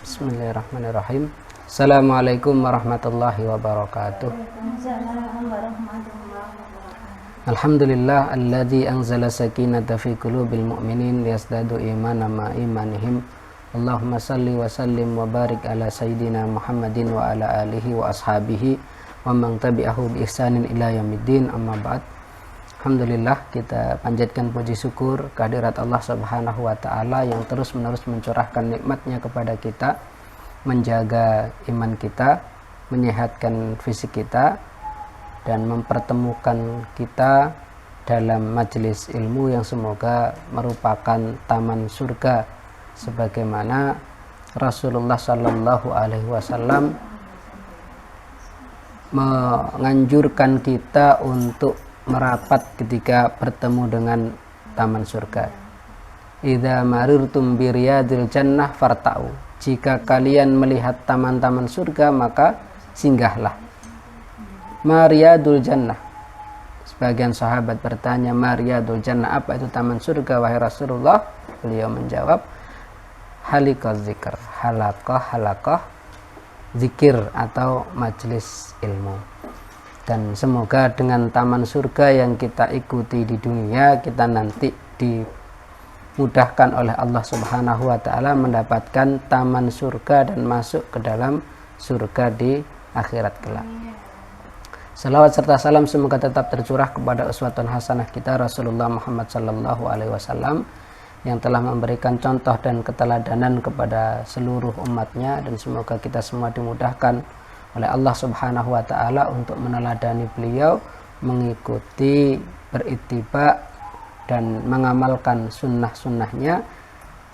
Bismillahirrahmanirrahim. Assalamualaikum warahmatullahi wabarakatuh. Alhamdulillah alladzi anzala sakinata fi qulubil mu'minin liyazdadu imanan ma imanihim. Allahumma salli wa sallim wa barik ala sayyidina Muhammadin wa ala alihi wa ashabihi wa man tabi'ahu bi ihsanin ila yaumiddin, amma ba'd. Alhamdulillah, kita panjatkan puji syukur kehadirat Allah Subhanahu wa taala yang terus-menerus mencurahkan nikmatnya kepada kita, menjaga iman kita, menyehatkan fisik kita, dan mempertemukan kita dalam majelis ilmu yang semoga merupakan taman surga sebagaimana Rasulullah Sallallahu Alaihi Wasallam menganjurkan kita untuk merapat ketika bertemu dengan taman surga. Idza marirtum bi riyadil jannah farta'u. Jika kalian melihat taman-taman surga maka singgahlah. Ma riyadul jannah. Sebagian sahabat bertanya, ma riyadul jannah, apa itu taman surga wahai Rasulullah? Beliau menjawab, halaqah zikr, halaqah zikir atau majelis ilmu. Dan semoga dengan taman surga yang kita ikuti di dunia, kita nanti dimudahkan oleh Allah Subhanahu wa taala mendapatkan taman surga dan masuk ke dalam surga di akhirat kelak. Salawat serta salam semoga tetap tercurah kepada uswatun hasanah kita Rasulullah Muhammad sallallahu alaihi wasallam yang telah memberikan contoh dan keteladanan kepada seluruh umatnya, dan semoga kita semua dimudahkan oleh Allah Subhanahu wa taala untuk meneladani beliau, mengikuti, berittiba dan mengamalkan sunnah-sunnahnya,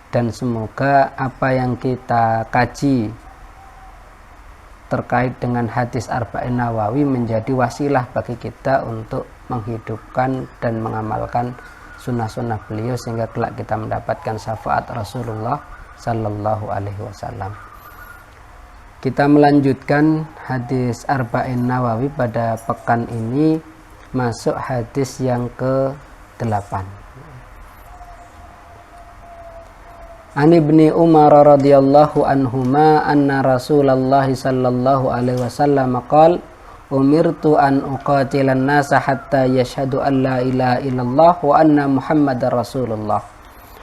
dan semoga apa yang kita kaji terkait dengan hadis Arba'in Nawawi menjadi wasilah bagi kita untuk menghidupkan dan mengamalkan sunnah-sunnah beliau sehingga kelak kita mendapatkan syafaat Rasulullah Sallallahu Alaihi Wasallam. Kita melanjutkan hadis Arba'in Nawawi pada pekan ini, masuk hadis yang ke-8. An Ibni Umar radhiyallahu anhuma anna Rasulullah sallallahu alaihi wasallam qala umirtu an uqatilan nasa hatta yashhadu an la ilaha illallah wa anna Muhammadar Rasulullah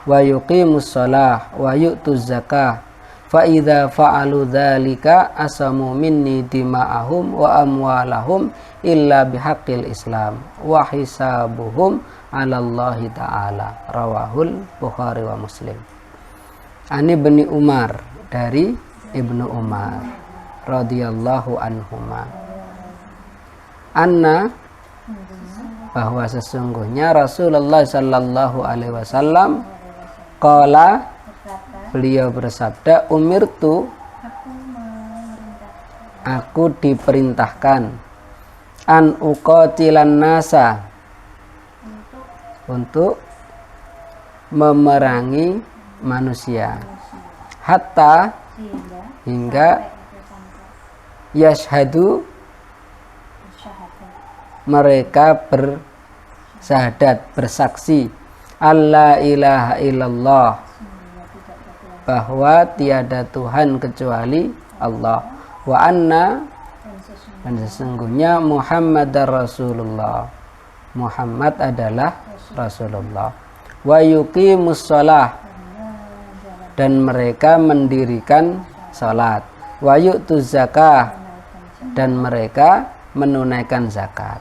wa yuqimus shalah wa yu'tuz zakah fa idza fa'alu dzalika asamu minni dima'ahum wa amwalahum illa bihaqqil Islam wa hisabuhum 'ala Allah taala. Rawahul Bukhari wa Muslim. Ani Ibni Umar, dari Ibnu Umar radhiyallahu anhuma, anna, bahwa sesungguhnya Rasulullah sallallahu alaihi wasallam qala, beliau bersabda, umirtu, aku diperintahkan, an uqatilan nasa, untuk memerangi manusia, hatta, hingga yashhadu, mereka bersyahadat, bersaksi, alla ilaha illallah, bahwa tiada Tuhan kecuali Allah, wa anna, dan sesungguhnya Muhammadar Rasulullah, Muhammad adalah Rasulullah, wa yuqimus shalah, dan mereka mendirikan salat, wa yu'tuz zakah, dan mereka menunaikan zakat.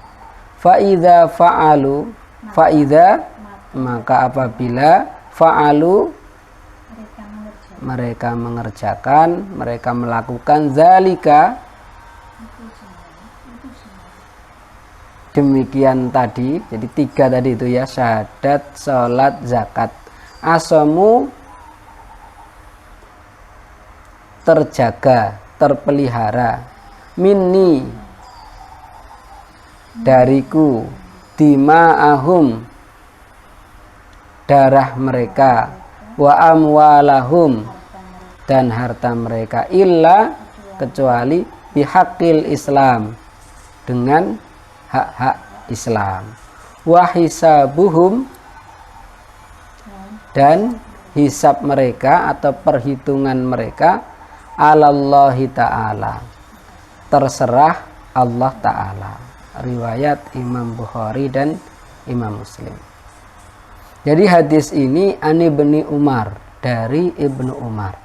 Fa idza fa'alu, fa idza, maka apabila, fa'alu, mereka mengerjakan, mereka melakukan, zalika, demikian tadi, jadi 3 tadi itu ya, syahadat, salat, zakat, asamu, terjaga, terpelihara, minni, dariku, dima'ahum, darah mereka, wa amwalahum, dan harta mereka, illa, kecuali, bihaqqil Islam, dengan hak-hak Islam, wa hisabuhum, dan hisab mereka atau perhitungan mereka alallahi ta'ala, terserah Allah ta'ala. Riwayat Imam Bukhari dan Imam Muslim. Jadi hadis ini an Ibnu Umar, dari Ibnu Umar.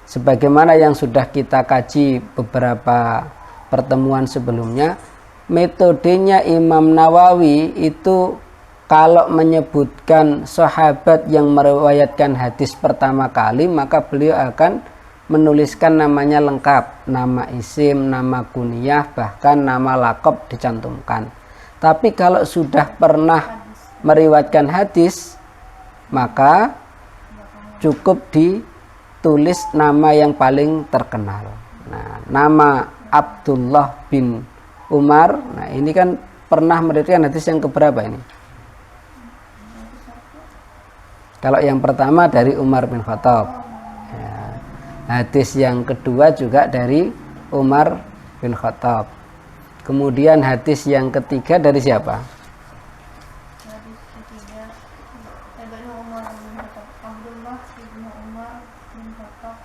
Sebagaimana yang sudah kita kaji beberapa pertemuan sebelumnya, metodenya Imam Nawawi itu kalau menyebutkan sahabat yang meriwayatkan hadis pertama kali, maka beliau akan menuliskan namanya lengkap, nama isim, nama kunyah, bahkan nama lakob dicantumkan. Tapi kalau sudah pernah meriwayatkan hadis, maka cukup ditulis nama yang paling terkenal. Nah, nama Abdullah bin Umar, nah ini kan pernah meriwayatkan hadis yang keberapa ini? Kalau yang pertama dari Umar bin Khattab, ya. Hadis yang kedua juga dari Umar bin Khattab. Kemudian hadis yang ketiga dari siapa? Hadis ketiga dari Umar bin Khattab, Abdullah bin Umar bin Khattab.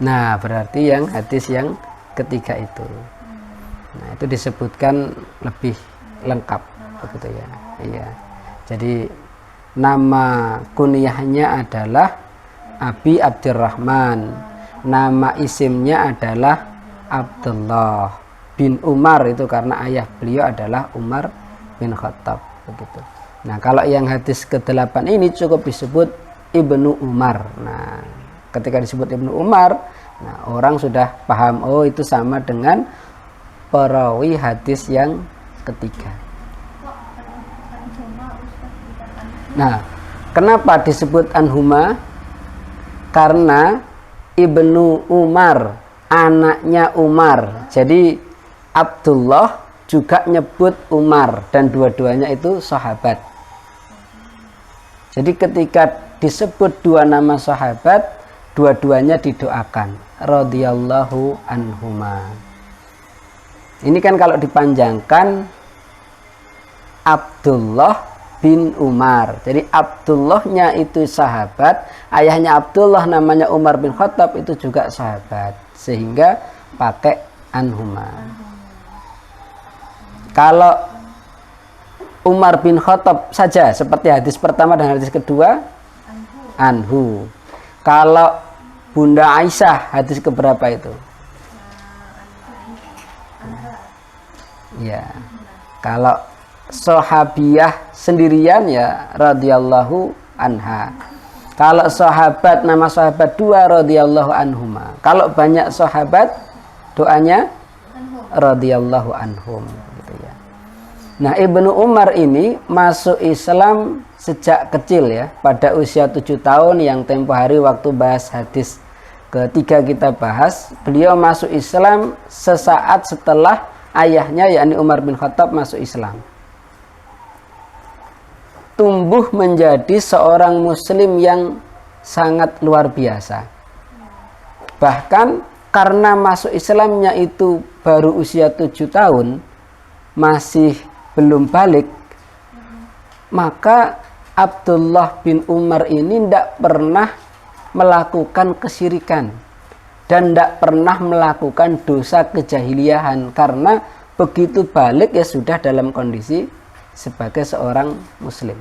Nah, berarti yang hadis yang ketiga itu. Nah, itu disebutkan lebih lengkap begitu ya. Iya. Jadi nama kunyahnya adalah Abi Abdurrahman, nama isimnya adalah Abdullah bin Umar, itu karena ayah beliau adalah Umar bin Khattab begitu. Nah, kalau yang hadis ke-8 ini cukup disebut Ibnu Umar. Nah, ketika disebut Ibnu Umar, nah orang sudah paham, oh itu sama dengan perawi hadis yang ketiga. Nah, kenapa disebut anhuma? Karena Ibnu Umar, anaknya Umar. Jadi Abdullah juga nyebut Umar, dan dua-duanya itu sahabat. Jadi ketika disebut dua nama sahabat, dua-duanya didoakan radhiyallahu anhuma. Ini kan kalau dipanjangkan Abdullah bin Umar. Jadi Abdullahnya itu sahabat, ayahnya Abdullah namanya Umar bin Khattab itu juga sahabat, sehingga pakai anhuma. Kalau Umar bin Khattab saja seperti hadis pertama dan hadis kedua, anhu. Kalau Bunda Aisyah hadis keberapa itu? Ya. Kalau sahabiyah sendirian ya radhiyallahu anha. Kalau sahabat, nama sahabat dua, radhiyallahu anhuma. Kalau banyak sahabat, doanya radhiyallahu anhum gitu ya. Nah, Ibnu Umar ini masuk Islam sejak kecil ya, pada usia 7 tahun, yang tempo hari waktu bahas hadis ketiga kita bahas, beliau masuk Islam sesaat setelah ayahnya yakni Umar bin Khattab masuk Islam. Tumbuh menjadi seorang muslim yang sangat luar biasa. Bahkan karena masuk Islamnya itu baru usia 7 tahun, masih belum balik, maka Abdullah bin Umar ini tidak pernah melakukan kesyirikan dan tidak pernah melakukan dosa kejahiliahan, karena begitu balik ya sudah dalam kondisi sebagai seorang muslim.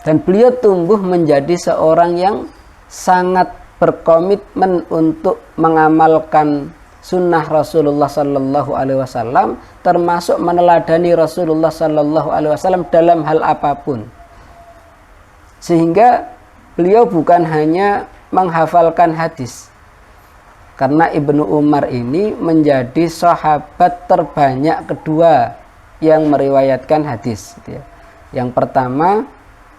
Dan beliau tumbuh menjadi seorang yang sangat berkomitmen untuk mengamalkan sunnah Rasulullah Sallallahu Alaihi Wasallam, termasuk meneladani Rasulullah Sallallahu Alaihi Wasallam dalam hal apapun. Sehingga beliau bukan hanya menghafalkan hadis, karena Ibnu Umar ini menjadi sahabat terbanyak kedua yang meriwayatkan hadis. Yang pertama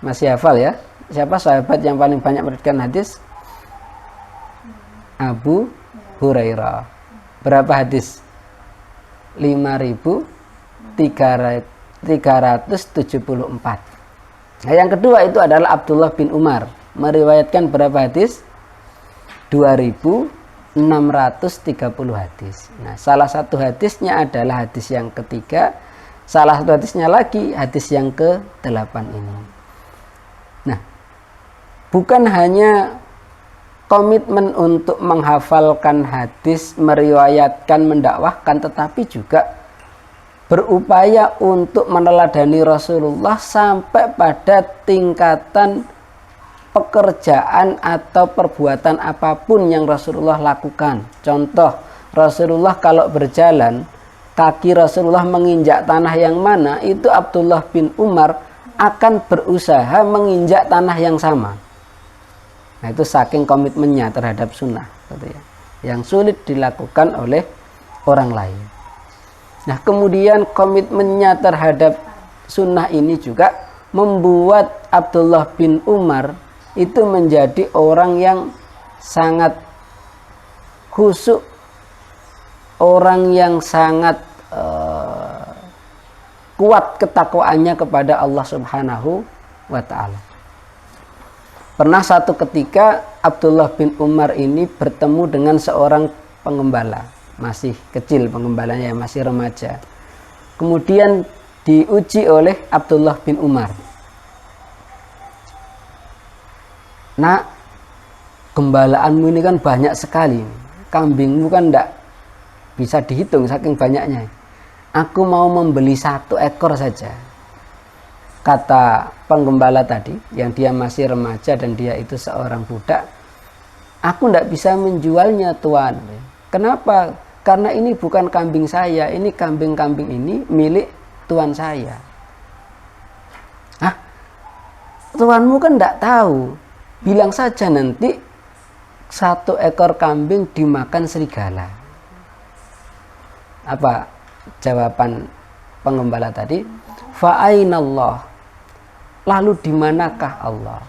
masih hafal ya? Siapa sahabat yang paling banyak meriwayatkan hadis? Abu Hurairah. Berapa hadis? 5.374. Nah, yang kedua itu adalah Abdullah bin Umar, meriwayatkan berapa hadis? 2.630 hadis. Nah, salah satu hadisnya adalah hadis yang ketiga, salah satu hadisnya lagi hadis yang ke-8 ini. bukan hanya komitmen untuk menghafalkan hadis, meriwayatkan, mendakwahkan, tetapi juga berupaya untuk meneladani Rasulullah sampai pada tingkatan pekerjaan atau perbuatan apapun yang Rasulullah lakukan. Contoh, Rasulullah kalau berjalan, kaki Rasulullah menginjak tanah yang mana, itu Abdullah bin Umar akan berusaha menginjak tanah yang sama. Nah, itu saking komitmennya terhadap sunnah, gitu ya, yang sulit dilakukan oleh orang lain. Nah, kemudian komitmennya terhadap sunnah ini juga membuat Abdullah bin Umar itu menjadi orang yang sangat khusyuk, orang yang sangat kuat ketakwaannya kepada Allah Subhanahu wa Ta'ala. Pernah satu ketika Abdullah bin Umar ini bertemu dengan seorang pengembala, masih kecil pengembalanya, masih remaja. Kemudian diuji oleh Abdullah bin Umar. Nak, gembalaanmu ini kan banyak sekali, kambingmu kan tidak bisa dihitung saking banyaknya. Aku mau membeli 1 ekor saja. Kata penggembala tadi, yang dia masih remaja dan dia itu seorang budak, aku tidak bisa menjualnya, Tuan. Kenapa? Karena ini bukan kambing saya, ini kambing-kambing ini milik tuan saya. Ah, tuanmu kan tidak tahu. Bilang saja nanti 1 ekor kambing dimakan serigala. Apa jawaban penggembala tadi? Fa'ainallah. Lalu dimanakah Allah?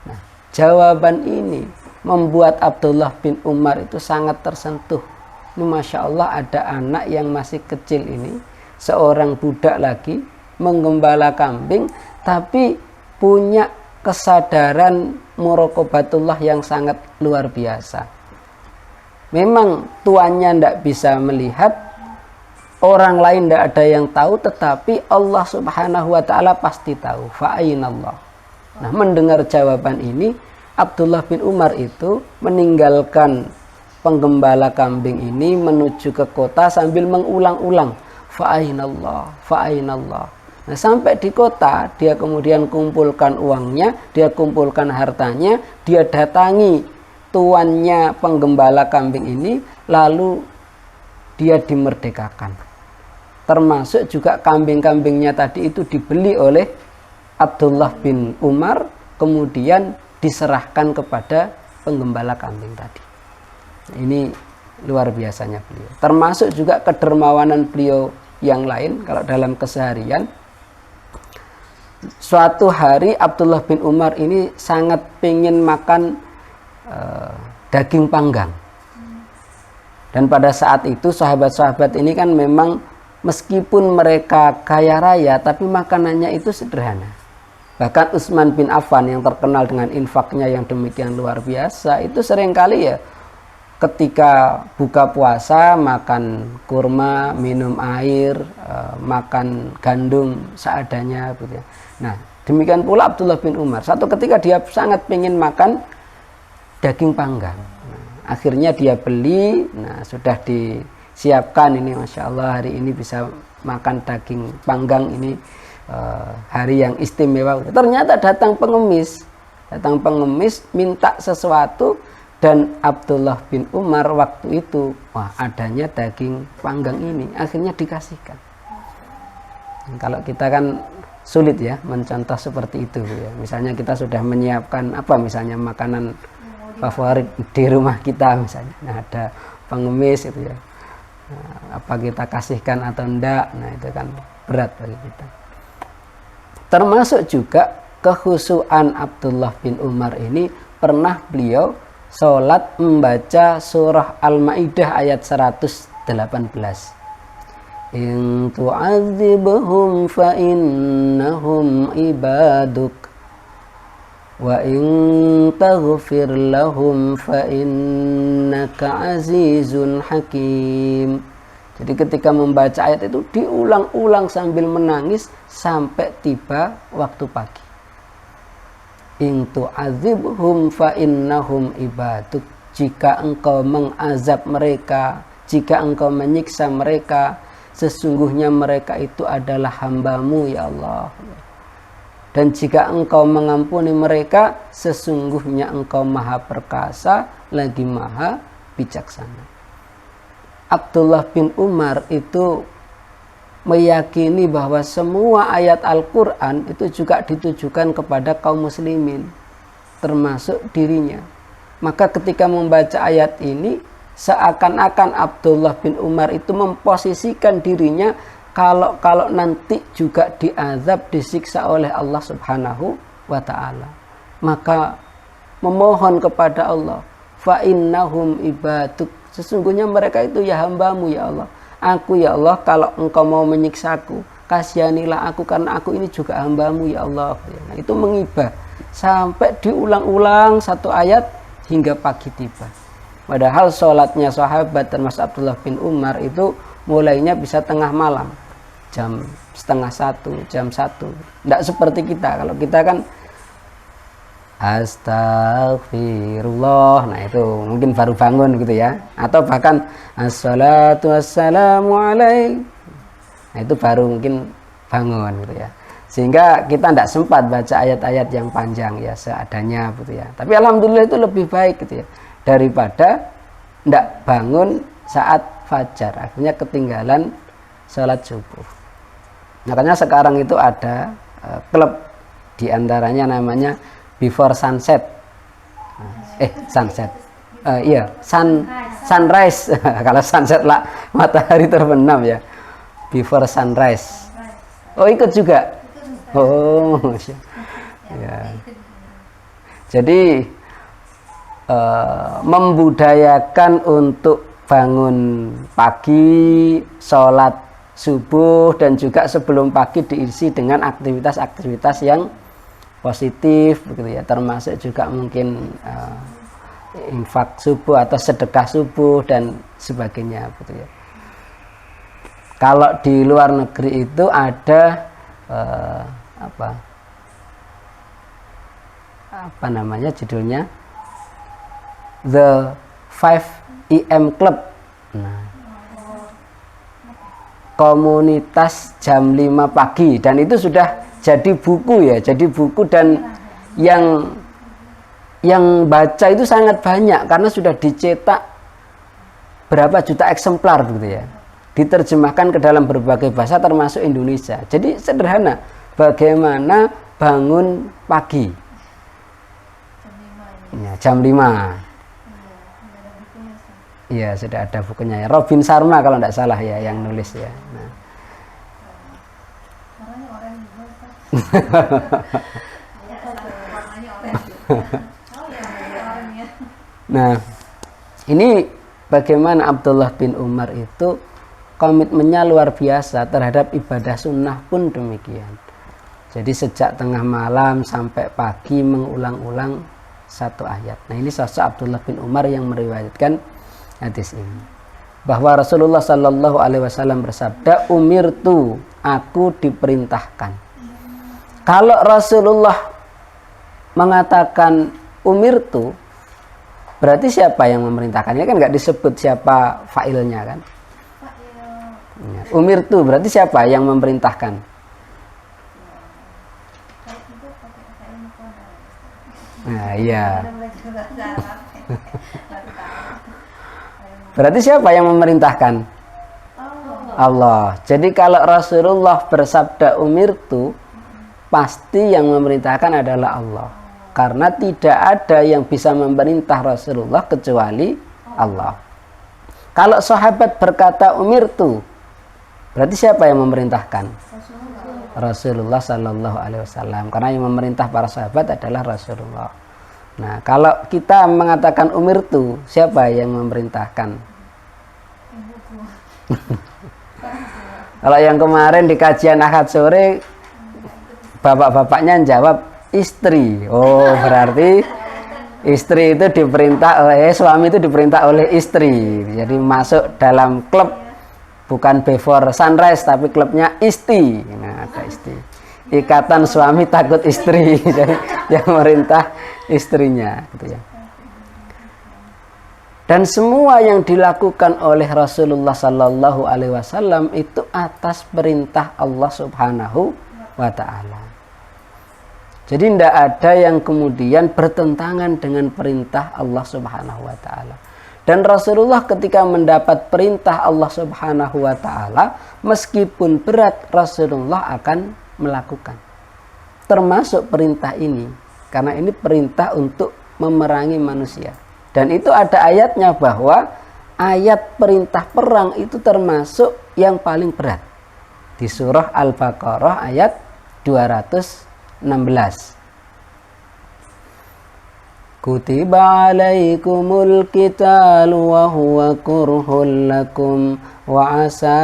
Nah, jawaban ini membuat Abdullah bin Umar itu sangat tersentuh. Ini Masya Allah, ada anak yang masih kecil ini, seorang budak lagi, menggembala kambing, tapi punya kesadaran muraqabatullah yang sangat luar biasa. Memang tuannya tidak bisa melihat, orang lain tidak ada yang tahu, tetapi Allah Subhanahu wa Ta'ala pasti tahu. Fa'ainallah. Nah, mendengar jawaban ini, Abdullah bin Umar itu meninggalkan penggembala kambing ini menuju ke kota sambil mengulang-ulang fa'ainallah, fa'ainallah. Nah, sampai di kota dia kemudian kumpulkan uangnya, dia kumpulkan hartanya, dia datangi tuannya penggembala kambing ini, lalu dia dimerdekakan. Termasuk juga kambing-kambingnya tadi itu dibeli oleh Abdullah bin Umar, kemudian diserahkan kepada penggembala kambing tadi. Ini luar biasanya beliau. Termasuk juga kedermawanan beliau yang lain. Kalau dalam keseharian, suatu hari Abdullah bin Umar ini sangat ingin makan daging panggang. Dan pada saat itu sahabat-sahabat ini kan memang meskipun mereka kaya raya, tapi makanannya itu sederhana. Bahkan Utsman bin Affan yang terkenal dengan infaknya yang demikian luar biasa, itu seringkali ya ketika buka puasa makan kurma, minum air, makan gandum seadanya gitu ya. Nah, demikian pula Abdullah bin Umar. Satu ketika dia sangat ingin makan daging panggang. Nah, akhirnya dia beli, nah sudah disiapkan ini, Masya Allah hari ini bisa makan daging panggang ini, hari yang istimewa. Ternyata datang pengemis minta sesuatu, dan Abdullah bin Umar waktu itu, wah adanya daging panggang ini, akhirnya dikasihkan. Kalau kita kan sulit ya mencontoh seperti itu ya. Misalnya kita sudah menyiapkan apa, misalnya makanan favorit di rumah kita misalnya, nah ada pengemis itu ya, nah, apa kita kasihkan atau enggak, nah itu kan berat bagi kita. Termasuk juga kekhusyuan Abdullah bin Umar ini, pernah beliau sholat membaca surah Al-Ma'idah ayat 118. In tu'adzibhum fa innahum ibaduk wa in taghfir lahum fa innaka azizun hakim. Jadi ketika membaca ayat itu diulang-ulang sambil menangis sampai tiba waktu pagi. In tu'adzibhum fa innahum ibaduk. Jika engkau mengazab mereka, jika engkau menyiksa mereka, sesungguhnya mereka itu adalah hambamu ya Allah. Dan jika engkau mengampuni mereka, sesungguhnya engkau maha perkasa lagi maha bijaksana. Abdullah bin Umar itu meyakini bahwa semua ayat Al-Quran itu juga ditujukan kepada kaum muslimin, termasuk dirinya. Maka ketika membaca ayat ini, seakan-akan Abdullah bin Umar itu memposisikan dirinya kalau nanti juga diazab, disiksa oleh Allah Subhanahu wa ta'ala. Maka memohon kepada Allah, fa innahum ibaduk, sesungguhnya mereka itu ya hambamu ya Allah. Aku ya Allah, kalau engkau mau menyiksaku, kasihanilah aku karena aku ini juga hambamu ya Allah. Nah, itu mengibah sampai diulang-ulang satu ayat hingga pagi tiba. Padahal sholatnya sahabat termasuk Abdullah bin Umar itu mulainya bisa tengah malam, jam setengah 1, jam 1. Tidak seperti kita. Kalau kita kan astagfirullah, nah itu mungkin baru bangun gitu ya, atau bahkan assalatu wassalamu alaik, nah itu baru mungkin bangun gitu ya, sehingga kita tidak sempat baca ayat-ayat yang panjang ya, seadanya gitu ya. Tapi alhamdulillah itu lebih baik gitu ya, daripada tidak bangun saat fajar, akhirnya ketinggalan sholat subuh. Makanya sekarang itu ada klub, diantaranya namanya Before Sunset, sunset, iya, sunrise. Kalau sunset lah matahari terbenam ya. Before sunrise. Oh ikut juga. Oh, ya. Jadi membudayakan untuk bangun pagi, sholat subuh, dan juga sebelum pagi diisi dengan aktivitas-aktivitas yang positif begitu ya, termasuk juga mungkin infak subuh atau sedekah subuh dan sebagainya begitu ya. Kalau di luar negeri itu ada apa namanya judulnya, The 5 AM Club. Nah, komunitas jam 5 pagi, dan itu sudah jadi buku ya, jadi buku, dan yang baca itu sangat banyak karena sudah dicetak berapa juta eksemplar gitu ya, diterjemahkan ke dalam berbagai bahasa termasuk Indonesia. Jadi sederhana, bagaimana bangun pagi ya, jam 5 ya, sudah ada bukunya ya, Robin Sharma kalau tidak salah ya yang nulis ya. Nah, ini bagaimana Abdullah bin Umar itu komitmennya luar biasa terhadap ibadah sunnah pun demikian. Jadi sejak tengah malam sampai pagi mengulang-ulang satu ayat. Nah, ini sosok Abdullah bin Umar yang meriwayatkan hadis ini, bahwa Rasulullah Shallallahu Alaihi Wasallam bersabda, umirtu, aku diperintahkan. Kalau Rasulullah mengatakan umirtu, berarti siapa yang memerintahkan? Ini kan nggak disebut siapa fa'ilnya kan? Umirtu berarti siapa yang memerintahkan? Nah iya. Berarti siapa yang memerintahkan? Allah. Jadi kalau Rasulullah bersabda umirtu, pasti yang memerintahkan adalah Allah, karena tidak ada yang bisa memerintah Rasulullah kecuali Allah. Kalau sahabat berkata umirtu, berarti siapa yang memerintahkan? Rasulullah Sallallahu Alaihi Wasallam, karena yang memerintah para sahabat adalah Rasulullah. Nah, kalau kita mengatakan umirtu, siapa yang memerintahkan? Kalau yang kemarin di kajian Ahad sore, bapak-bapaknya jawab istri. Oh, berarti istri itu diperintah oleh suami, itu diperintah oleh istri. Jadi masuk dalam klub, bukan Before Sunrise tapi klubnya Isti. Nah, ada Isti. Ikatan suami takut istri. Jadi yang merintah istrinya gitu ya. Dan semua yang dilakukan oleh Rasulullah Sallallahu Alaihi Wasallam itu atas perintah Allah Subhanahu wa Ta'ala. Jadi tidak ada yang kemudian bertentangan dengan perintah Allah Subhanahu wa Ta'ala. Dan Rasulullah ketika mendapat perintah Allah Subhanahu wa Ta'ala, meskipun berat, Rasulullah akan melakukan. Termasuk perintah ini, karena ini perintah untuk memerangi manusia. Dan itu ada ayatnya bahwa ayat perintah perang itu termasuk yang paling berat. Di surah Al-Baqarah ayat 216. Kutiba alaikumul qitalu wa huwa kurhul lakum wa asa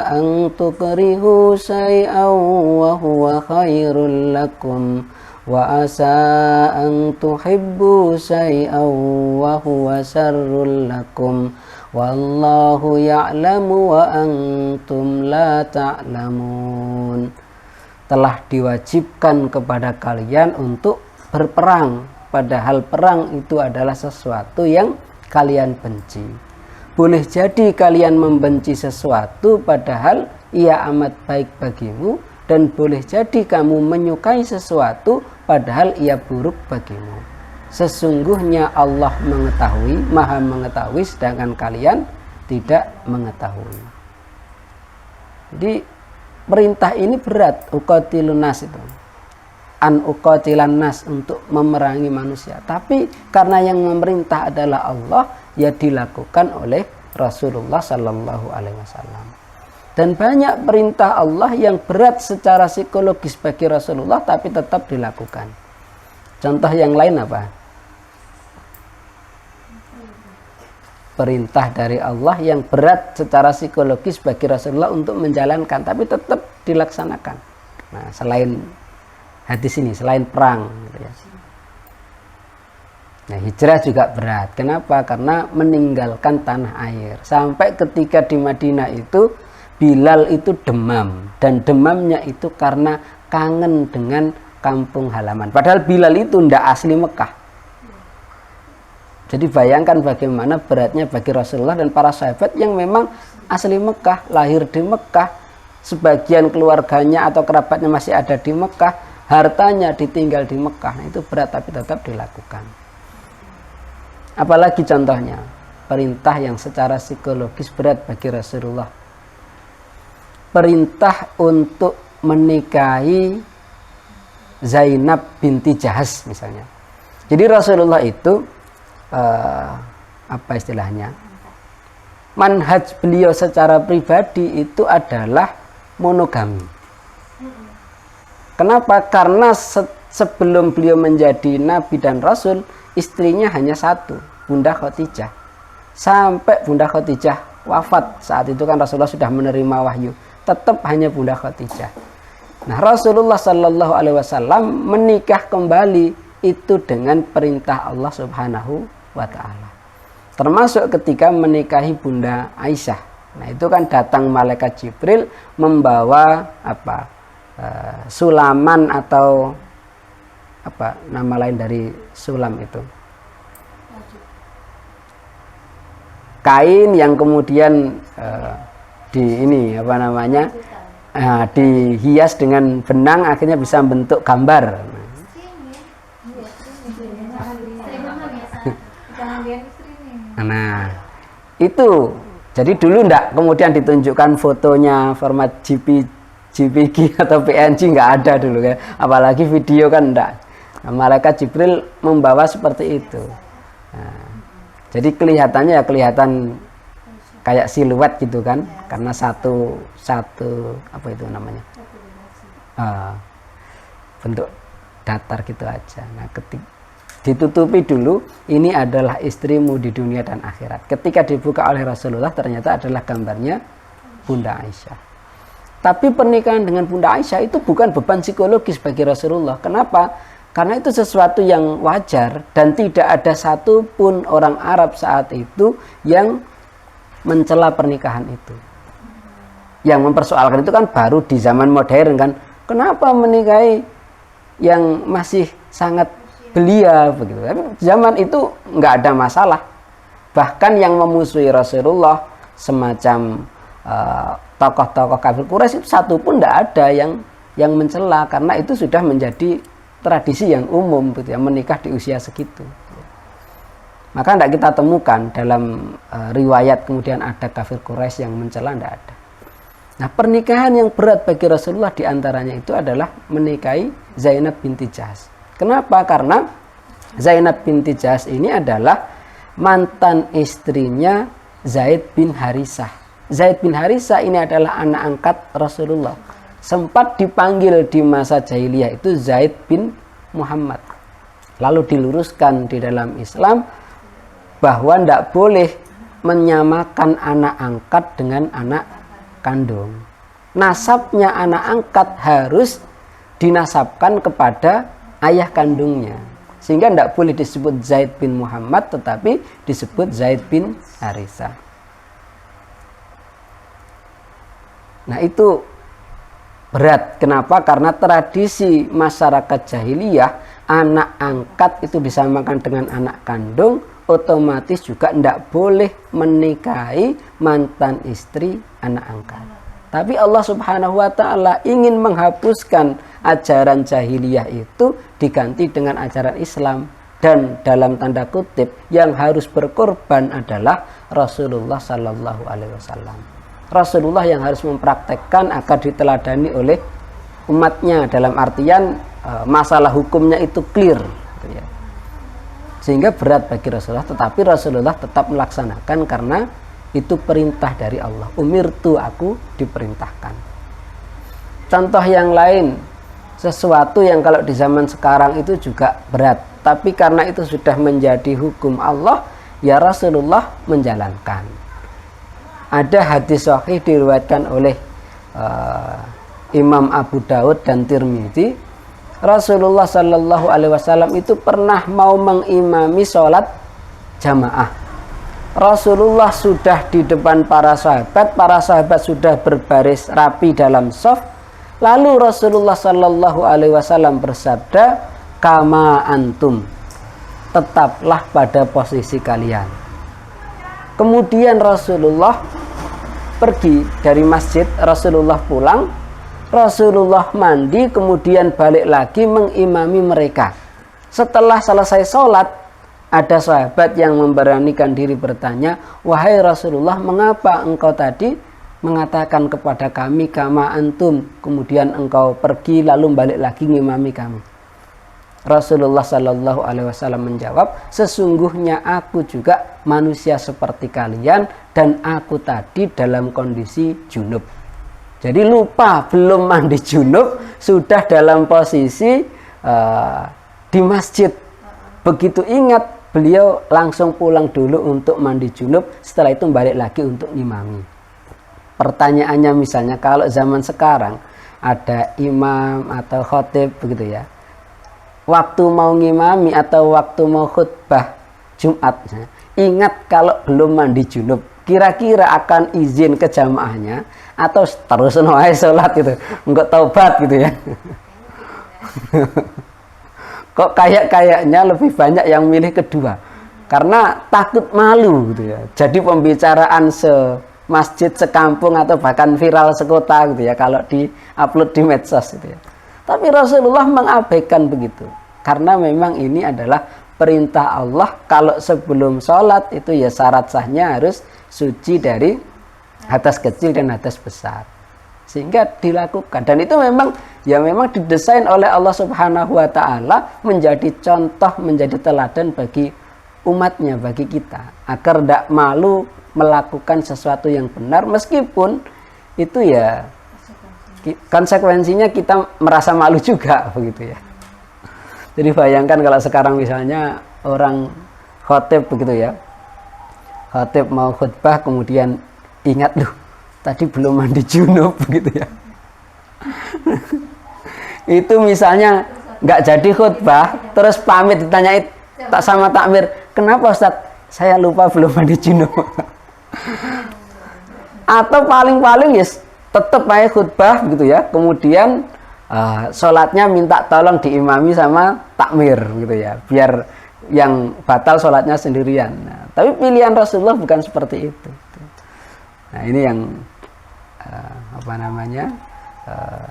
an tukrihu syai'an wa huwa khairul lakum wa asa an tuhibbu syai'an wa huwa syarrul lakum wallahu ya'lamu wa antum la ta'lamun. Telah diwajibkan kepada kalian untuk berperang, padahal perang itu adalah sesuatu yang kalian benci. Boleh jadi kalian membenci sesuatu padahal ia amat baik bagimu, dan boleh jadi kamu menyukai sesuatu padahal ia buruk bagimu. Sesungguhnya Allah mengetahui, maha mengetahui, sedangkan kalian tidak mengetahui. Jadi perintah ini berat, uqatilun nas itu. An uqatilan nas, untuk memerangi manusia. Tapi karena yang memerintah adalah Allah, ya dilakukan oleh Rasulullah Sallallahu Alaihi Wasallam. Dan banyak perintah Allah yang berat secara psikologis bagi Rasulullah tapi tetap dilakukan. Contoh yang lain apa? Perintah dari Allah yang berat secara psikologis bagi Rasulullah untuk menjalankan tapi tetap dilaksanakan. Nah, selain hadis ini, selain perang gitu ya. Nah, hijrah juga berat. Kenapa? Karena meninggalkan tanah air. Sampai ketika di Madinah itu Bilal itu demam, dan demamnya itu karena kangen dengan kampung halaman. Padahal Bilal itu tidak asli Mekah. Jadi bayangkan bagaimana beratnya bagi Rasulullah dan para sahabat yang memang asli Mekah, lahir di Mekah, sebagian keluarganya atau kerabatnya masih ada di Mekah, hartanya ditinggal di Mekah. Nah, itu berat tapi tetap dilakukan. Apalagi contohnya, perintah yang secara psikologis berat bagi Rasulullah. Perintah untuk menikahi Zainab binti Jahas misalnya. Jadi Rasulullah itu apa istilahnya? Manhaj beliau secara pribadi itu adalah monogami. Kenapa? Karena sebelum beliau menjadi nabi dan rasul, istrinya hanya satu, Bunda Khadijah. Sampai Bunda Khadijah wafat, saat itu kan Rasulullah sudah menerima wahyu, tetap hanya Bunda Khadijah. Nah, Rasulullah Sallallahu Alaihi Wasallam menikah kembali itu dengan perintah Allah Subhanahu wa Ta'ala. Termasuk ketika menikahi Bunda Aisyah. Nah, itu kan datang malaikat Jibril membawa apa? Sulaman atau apa nama lain dari sulam itu? Kain yang kemudian di ini apa namanya? Dihias dengan benang, akhirnya bisa bentuk gambar. Nah, itu jadi dulu enggak kemudian ditunjukkan fotonya format JPG atau PNG, nggak ada dulu kan, apalagi video kan enggak. Nah, malaikat Jibril membawa seperti itu. Nah, jadi kelihatannya ya kelihatan kayak siluet gitu kan, karena satu apa itu namanya, bentuk datar gitu aja. Nah, ditutupi dulu, ini adalah istrimu di dunia dan akhirat. Ketika dibuka oleh Rasulullah, ternyata adalah gambarnya Bunda Aisyah. Tapi pernikahan dengan Bunda Aisyah itu bukan beban psikologis bagi Rasulullah. Kenapa? Karena itu sesuatu yang wajar, dan tidak ada satupun orang Arab saat itu yang mencela pernikahan itu. Yang mempersoalkan itu kan baru di zaman modern kan. Kenapa menikahi yang masih sangat belia begitu. Tapi zaman itu nggak ada masalah. Bahkan yang memusuhi Rasulullah semacam tokoh-tokoh kafir Quraisy satu pun tidak ada yang mencela, karena itu sudah menjadi tradisi yang umum gitu ya, menikah di usia segitu. Maka tidak kita temukan dalam riwayat kemudian ada kafir Quraisy yang mencela, tidak ada. Nah, pernikahan yang berat bagi Rasulullah diantaranya itu adalah menikahi Zainab binti Jahsy. Kenapa? Karena Zainab binti Jahsy ini adalah mantan istrinya Zaid bin Harisah. Zaid bin Harisah ini adalah anak angkat Rasulullah. Sempat dipanggil di masa jahiliyah itu Zaid bin Muhammad. Lalu diluruskan di dalam Islam bahwa tidak boleh menyamakan anak angkat dengan anak kandung. Nasabnya anak angkat harus dinasabkan kepada ayah kandungnya. Sehingga tidak boleh disebut Zaid bin Muhammad, tetapi disebut Zaid bin Harisah. Nah, itu berat. Kenapa? Karena tradisi masyarakat jahiliyah, anak angkat itu disamakan dengan anak kandung, otomatis juga tidak boleh menikahi mantan istri anak angkat. Tapi Allah Subhanahu wa Ta'ala ingin menghapuskan ajaran jahiliyah itu diganti dengan ajaran Islam, dan dalam tanda kutip yang harus berkorban adalah Rasulullah Sallallahu Alaihi Wasallam. Rasulullah yang harus mempraktekkan agar diteladani oleh umatnya, dalam artian masalah hukumnya itu clear gitu ya. Sehingga berat bagi Rasulullah, tetapi Rasulullah tetap melaksanakan karena itu perintah dari Allah. Umirtu, aku diperintahkan. Contoh yang lain, sesuatu yang kalau di zaman sekarang itu juga berat, tapi karena itu sudah menjadi hukum Allah, ya Rasulullah menjalankan. Ada hadis sahih diriwayatkan oleh Imam Abu Daud dan Tirmidzi. Rasulullah Shallallahu Alaihi Wasallam itu pernah mau mengimami sholat jamaah. Rasulullah sudah di depan para sahabat sudah berbaris rapi dalam shaf. Lalu Rasulullah Shallallahu Alaihi Wasallam bersabda, kama antum, tetaplah pada posisi kalian. Kemudian Rasulullah pergi dari masjid, Rasulullah pulang, Rasulullah mandi, kemudian balik lagi mengimami mereka. Setelah selesai sholat, ada sahabat yang memberanikan diri bertanya, wahai Rasulullah, mengapa engkau tadi mengatakan kepada kami kama antum, kemudian engkau pergi lalu balik lagi ngimami kami? Rasulullah Shallallahu Alaihi Wasallam menjawab, sesungguhnya aku juga manusia seperti kalian dan aku tadi dalam kondisi junub. Jadi lupa, belum mandi junub, sudah dalam posisi di masjid. Begitu ingat, beliau langsung pulang dulu untuk mandi junub, setelah itu balik lagi untuk ngimami. Pertanyaannya misalnya kalau zaman sekarang ada imam atau khotib begitu ya, waktu mau ngimami atau waktu mau khutbah Jumat, ingat kalau belum mandi junub, kira-kira akan izin ke jamaahnya atau terus wae sholat gitu, enggak taubat gitu ya? Kok kayaknya lebih banyak yang milih kedua, karena takut malu gitu ya. Jadi pembicaraan masjid sekampung atau bahkan viral sekota gitu ya kalau di-upload di medsos gitu ya. Tapi Rasulullah mengabaikan begitu, karena memang ini adalah perintah Allah. Kalau sebelum sholat itu ya syarat sahnya harus suci dari hadas kecil dan hadas besar, sehingga dilakukan. Dan itu memang didesain oleh Allah Subhanahu wa Ta'ala menjadi contoh, menjadi teladan bagi umatnya, bagi kita, agar tidak malu melakukan sesuatu yang benar, meskipun itu ya konsekuensinya kita merasa malu juga begitu ya. Jadi bayangkan kalau sekarang misalnya orang khotib begitu ya, khotib mau khutbah kemudian ingat, loh tadi belum mandi junub begitu ya. Itu misalnya nggak jadi khutbah, terus pamit ditanyai tak sama takmir, kenapa Ustadz? Saya lupa belum mandi junub. Atau paling-paling ya tetap aja khutbah gitu ya, kemudian sholatnya minta tolong diimami sama takmir gitu ya, biar yang batal sholatnya sendirian. Nah, tapi pilihan Rasulullah bukan seperti itu. Nah ini yang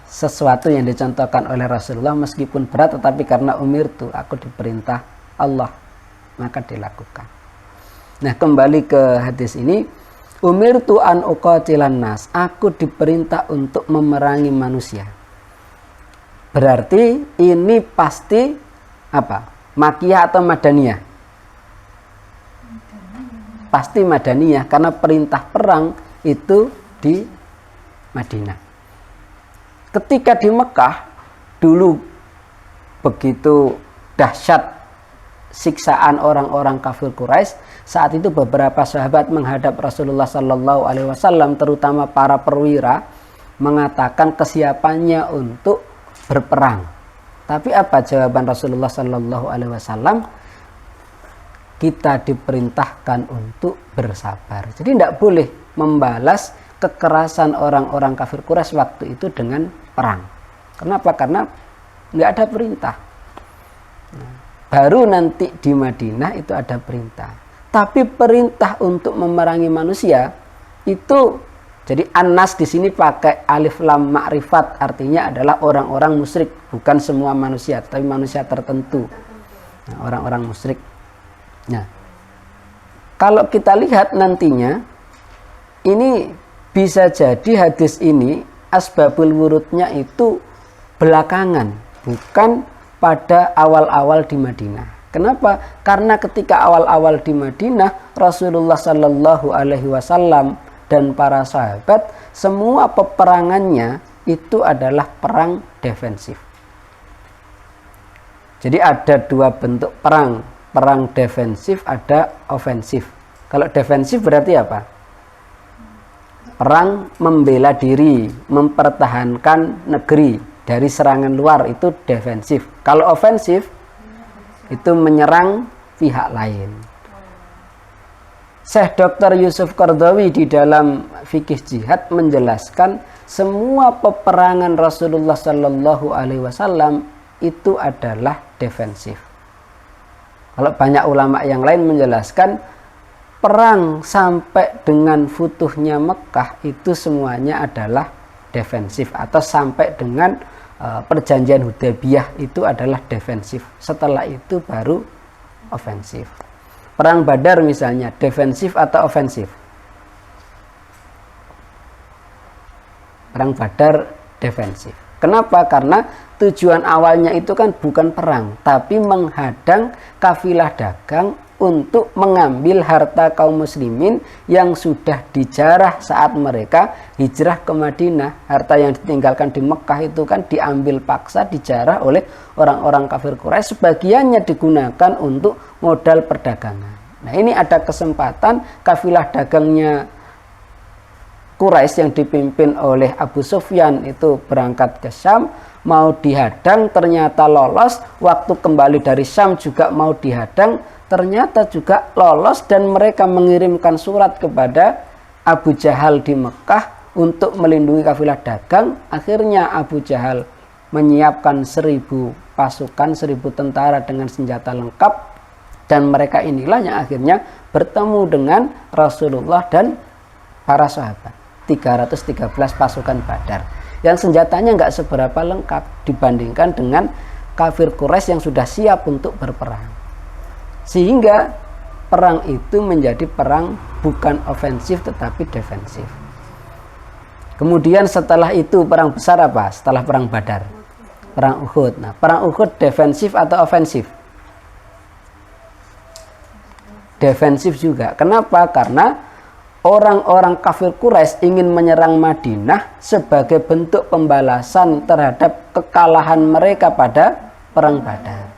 sesuatu yang dicontohkan oleh Rasulullah meskipun berat, tetapi karena umirtu, aku diperintah Allah maka dilakukan. Nah kembali ke hadis ini, umirtu an uqatilan nas, aku diperintah untuk memerangi manusia. Berarti ini pasti apa? Makiyah atau Madaniyah? Pasti Madaniyah, karena perintah perang itu di Madinah. Ketika di Mekah dulu begitu dahsyat siksaan orang-orang kafir Quraisy, saat itu beberapa sahabat menghadap Rasulullah Sallallahu Alaihi Wasallam, terutama para perwira, mengatakan kesiapannya untuk berperang. Tapi apa jawaban Rasulullah Sallallahu Alaihi Wasallam? Kita diperintahkan untuk bersabar. Jadi tidak boleh membalas kekerasan orang-orang kafir Quraisy waktu itu dengan perang. Kenapa? Karena nggak ada perintah. Nah, baru nanti di Madinah itu ada perintah. Tapi perintah untuk memerangi manusia itu, jadi An-Nas di sini pakai alif lam ma'rifat, artinya adalah orang-orang musyrik, bukan semua manusia, tapi manusia tertentu. Nah, orang-orang musyrik. Nah, kalau kita lihat nantinya, ini bisa jadi hadis ini asbabul wurudnya itu belakangan, bukan pada awal-awal di Madinah. Kenapa? Karena ketika awal-awal di Madinah, Rasulullah Sallallahu Alaihi Wasallam dan para sahabat, semua peperangannya itu adalah perang defensif. Jadi ada dua bentuk perang, perang defensif, ada ofensif. Kalau defensif berarti apa? Perang membela diri, mempertahankan negeri dari serangan luar, itu defensif. Kalau ofensif itu menyerang pihak lain. Syekh Dr. Yusuf Qaradawi di dalam fikih jihad menjelaskan semua peperangan Rasulullah Sallallahu Alaihi Wasallam itu adalah defensif. Kalau banyak ulama yang lain menjelaskan perang sampai dengan futuhnya Mekah itu semuanya adalah defensif, atau sampai dengan perjanjian Hudaybiyah itu adalah defensif. Setelah itu baru ofensif. Perang Badar misalnya, defensif atau ofensif? Perang Badar defensif. Kenapa? Karena tujuan awalnya itu kan bukan perang, tapi menghadang kafilah dagang untuk mengambil harta kaum muslimin yang sudah dijarah saat mereka hijrah ke Madinah. Harta yang ditinggalkan di Mekah itu kan diambil paksa, dijarah oleh orang-orang kafir Quraisy, sebagiannya digunakan untuk modal perdagangan. Nah ini ada kesempatan kafilah dagangnya Quraisy yang dipimpin oleh Abu Sufyan itu berangkat ke Syam, mau dihadang, ternyata lolos. Waktu kembali dari Syam juga mau dihadang, ternyata juga lolos, dan mereka mengirimkan surat kepada Abu Jahal di Mekah untuk melindungi kafilah dagang. Akhirnya Abu Jahal menyiapkan 1000 pasukan, 1000 tentara dengan senjata lengkap, dan mereka inilah yang akhirnya bertemu dengan Rasulullah dan para sahabat. 313 pasukan Badar yang senjatanya nggak seberapa lengkap dibandingkan dengan kafir Quraisy yang sudah siap untuk berperang. Sehingga perang itu menjadi perang bukan ofensif tetapi defensif. Kemudian setelah itu perang besar apa? Setelah perang Badar, perang Uhud. Nah, perang Uhud defensif atau ofensif? Defensif juga. Kenapa? Karena orang-orang kafir Quraisy ingin menyerang Madinah sebagai bentuk pembalasan terhadap kekalahan mereka pada perang Badar.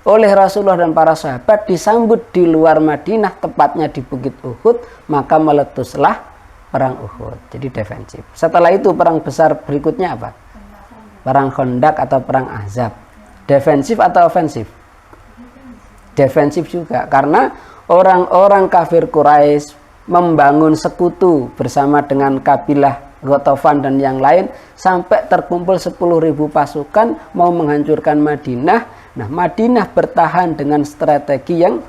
Oleh Rasulullah dan para sahabat disambut di luar Madinah, tepatnya di Bukit Uhud, maka meletuslah perang Uhud. Jadi defensif. Setelah itu perang besar berikutnya apa? Perang Khandaq atau perang Ahzab. Defensif atau ofensif? Defensif juga, karena orang-orang kafir Quraisy membangun sekutu bersama dengan kabilah Ghatafan dan yang lain, sampai terkumpul 10.000 pasukan mau menghancurkan Madinah. Nah, Madinah bertahan dengan strategi yang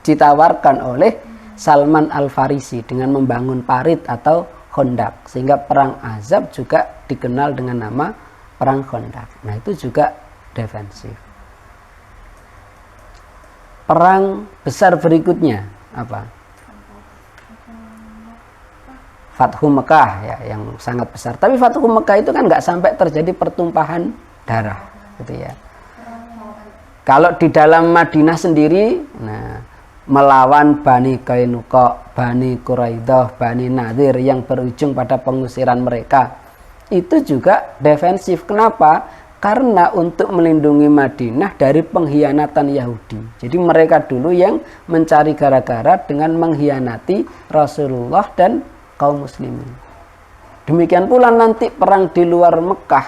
ditawarkan oleh Salman Al-Farisi dengan membangun parit atau Khandaq, sehingga perang Ahzab juga dikenal dengan nama perang Khandaq. Nah, itu juga defensif. Perang besar berikutnya apa? Fathu Mekah, ya, yang sangat besar. Tapi Fathu Mekah itu kan nggak sampai terjadi pertumpahan darah, gitu ya. Kalau di dalam Madinah sendiri, nah, melawan Bani Qainuqa, Bani Quraidah, Bani Nadir yang berujung pada pengusiran mereka, itu juga defensif. Kenapa? Karena untuk melindungi Madinah dari pengkhianatan Yahudi. Jadi mereka dulu yang mencari gara-gara dengan mengkhianati Rasulullah dan kaum muslimin. Demikian pula nanti perang di luar Mekah,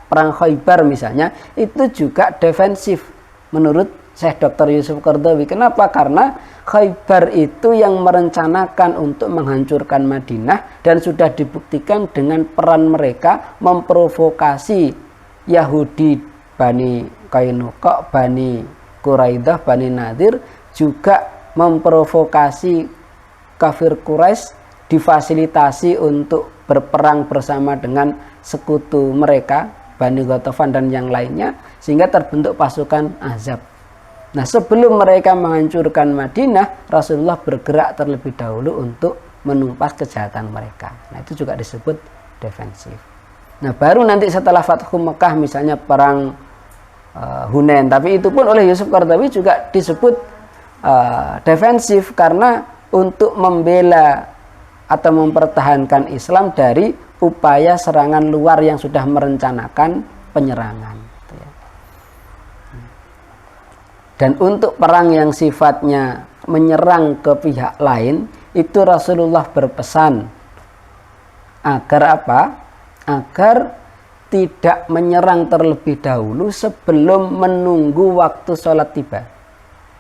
perang Khaybar misalnya, itu juga defensif menurut Syekh Dr. Yusuf Qaradawi. Kenapa? Karena Khaybar itu yang merencanakan untuk menghancurkan Madinah, dan sudah dibuktikan dengan peran mereka memprovokasi Yahudi, Bani Qainuqa, Bani Quraidah, Bani Nadir, juga memprovokasi kafir Quraisy, difasilitasi untuk berperang bersama dengan sekutu mereka, Bani Ghatafan dan yang lainnya, sehingga terbentuk pasukan Ahzab. Nah, sebelum mereka menghancurkan Madinah, Rasulullah bergerak terlebih dahulu untuk menumpas kejahatan mereka. Nah, itu juga disebut defensif. Nah, baru nanti setelah Fathu Mekah misalnya perang Hunain, tapi itu pun oleh Yusuf Qaradawi juga disebut defensif, karena untuk membela atau mempertahankan Islam dari upaya serangan luar yang sudah merencanakan penyerangan. Dan untuk perang yang sifatnya menyerang ke pihak lain, itu Rasulullah berpesan agar apa? Agar tidak menyerang terlebih dahulu sebelum menunggu waktu sholat tiba.